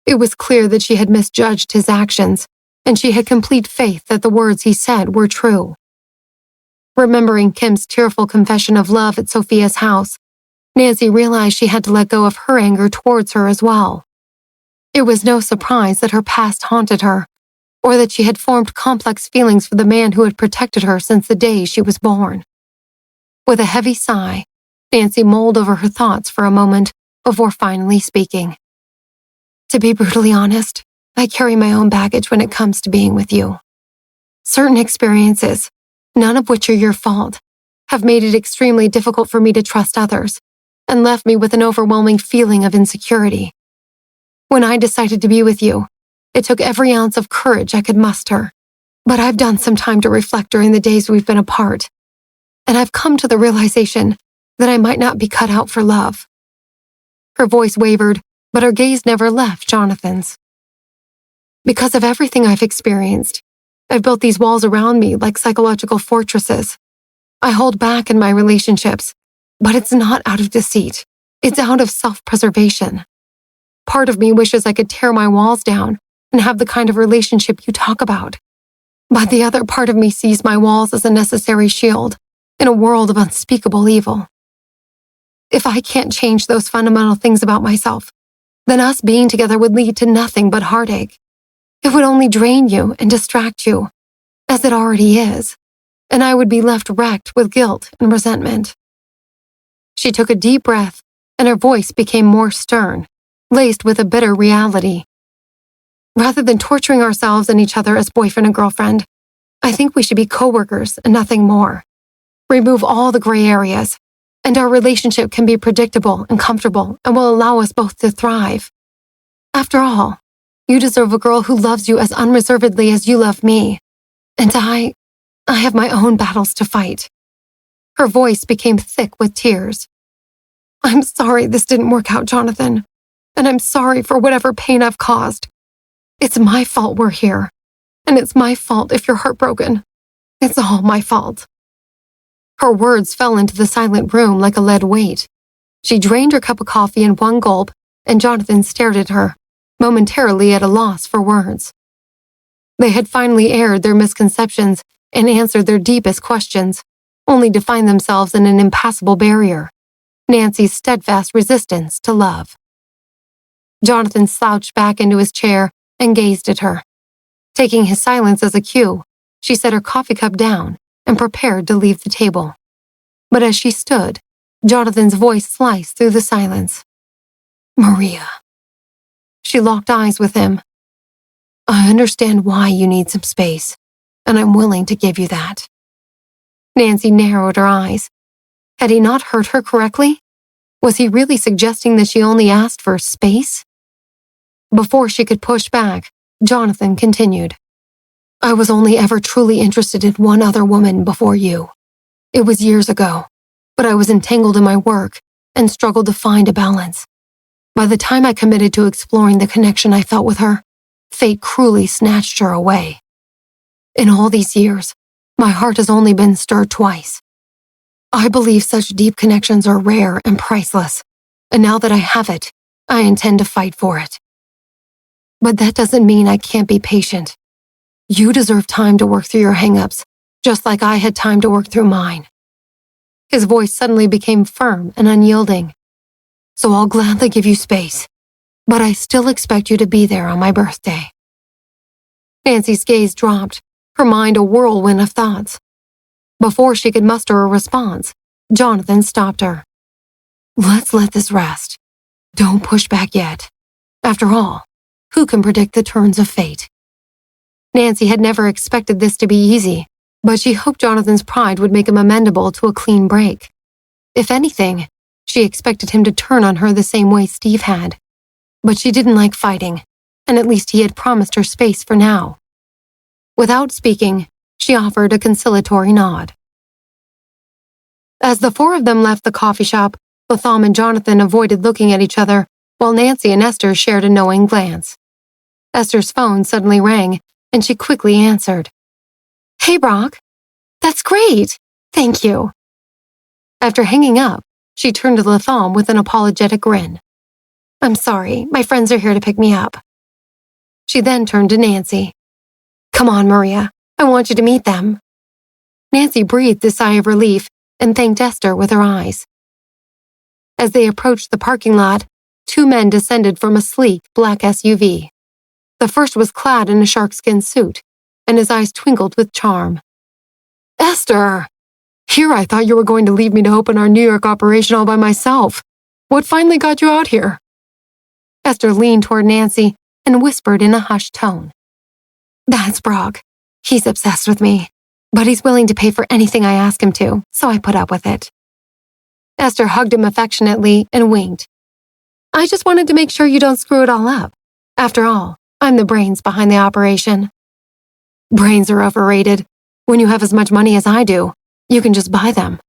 It was clear that she had misjudged his actions, and she had complete faith that the words he said were true. Remembering Kim's tearful confession of love at Sophia's house, Nancy realized she had to let go of her anger towards her as well. It was no surprise that her past haunted her, or that she had formed complex feelings for the man who had protected her since the day she was born. With a heavy sigh, Nancy mulled over her thoughts for a moment before finally speaking. "To be brutally honest, I carry my own baggage when it comes to being with you. Certain experiences, none of which are your fault, have made it extremely difficult for me to trust others, and left me with an overwhelming feeling of insecurity. When I decided to be with you, it took every ounce of courage I could muster, but I've done some time to reflect during the days we've been apart, and I've come to the realization that I might not be cut out for love." Her voice wavered, but her gaze never left Jonathan's. "Because of everything I've experienced, I've built these walls around me like psychological fortresses. I hold back in my relationships, but it's not out of deceit. It's out of self-preservation. Part of me wishes I could tear my walls down and have the kind of relationship you talk about. But the other part of me sees my walls as a necessary shield in a world of unspeakable evil. If I can't change those fundamental things about myself, then us being together would lead to nothing but heartache. It would only drain you and distract you, as it already is, and I would be left wrecked with guilt and resentment." She took a deep breath, and her voice became more stern, laced with a bitter reality. "Rather than torturing ourselves and each other as boyfriend and girlfriend, I think we should be co-workers and nothing more. Remove all the gray areas, and our relationship can be predictable and comfortable and will allow us both to thrive. After all, you deserve a girl who loves you as unreservedly as you love me, and I have my own battles to fight." Her voice became thick with tears. "I'm sorry this didn't work out, Jonathan, and I'm sorry for whatever pain I've caused. It's my fault we're here, and it's my fault if you're heartbroken. It's all my fault." Her words fell into the silent room like a lead weight. She drained her cup of coffee in one gulp, and Jonathan stared at her, momentarily at a loss for words. They had finally aired their misconceptions and answered their deepest questions, only to find themselves in an impassable barrier: Nancy's steadfast resistance to love. Jonathan slouched back into his chair and gazed at her. Taking his silence as a cue, she set her coffee cup down and prepared to leave the table. But as she stood, Jonathan's voice sliced through the silence. "Maria." She locked eyes with him. "I understand why you need some space, and I'm willing to give you that." Nancy narrowed her eyes. Had he not heard her correctly? Was he really suggesting that she only asked for space? Before she could push back, Jonathan continued. "I was only ever truly interested in one other woman before you. It was years ago, but I was entangled in my work and struggled to find a balance. By the time I committed to exploring the connection I felt with her, fate cruelly snatched her away. In all these years, my heart has only been stirred twice. I believe such deep connections are rare and priceless, and now that I have it, I intend to fight for it. But that doesn't mean I can't be patient. You deserve time to work through your hang-ups, just like I had time to work through mine." His voice suddenly became firm and unyielding. "So I'll gladly give you space, but I still expect you to be there on my birthday." Nancy's gaze dropped, her mind a whirlwind of thoughts. Before she could muster a response, Jonathan stopped her. "Let's let this rest. Don't push back yet. After all, who can predict the turns of fate?" Nancy had never expected this to be easy, but she hoped Jonathan's pride would make him amenable to a clean break. If anything, she expected him to turn on her the same way Steve had. But she didn't like fighting, and at least he had promised her space for now. Without speaking, she offered a conciliatory nod. As the four of them left the coffee shop, Latham and Jonathan avoided looking at each other, while Nancy and Esther shared a knowing glance. Esther's phone suddenly rang, and she quickly answered. "Hey, Brock. That's great. Thank you." After hanging up, she turned to Latham with an apologetic grin. "I'm sorry, my friends are here to pick me up." She then turned to Nancy. "Come on, Maria. I want you to meet them." Nancy breathed a sigh of relief and thanked Esther with her eyes. As they approached the parking lot, two men descended from a sleek black SUV. The first was clad in a sharkskin suit, and his eyes twinkled with charm. "Esther! Here I thought you were going to leave me to open our New York operation all by myself. What finally got you out here?" Esther leaned toward Nancy and whispered in a hushed tone. "That's Brock. He's obsessed with me, but he's willing to pay for anything I ask him to, so I put up with it." Esther hugged him affectionately and winked. "I just wanted to make sure you don't screw it all up. After all, I'm the brains behind the operation." "Brains are overrated. When you have as much money as I do, you can just buy them."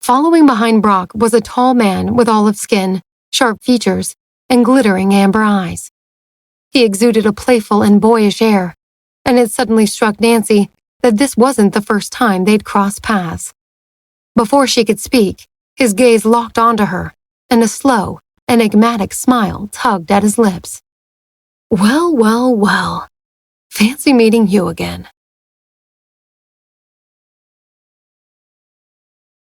Following behind Brock was a tall man with olive skin, sharp features, and glittering amber eyes. He exuded a playful and boyish air, and it suddenly struck Nancy that this wasn't the first time they'd crossed paths. Before she could speak, his gaze locked onto her, and a slow, enigmatic smile tugged at his lips. "Well, well, well. Fancy meeting you again."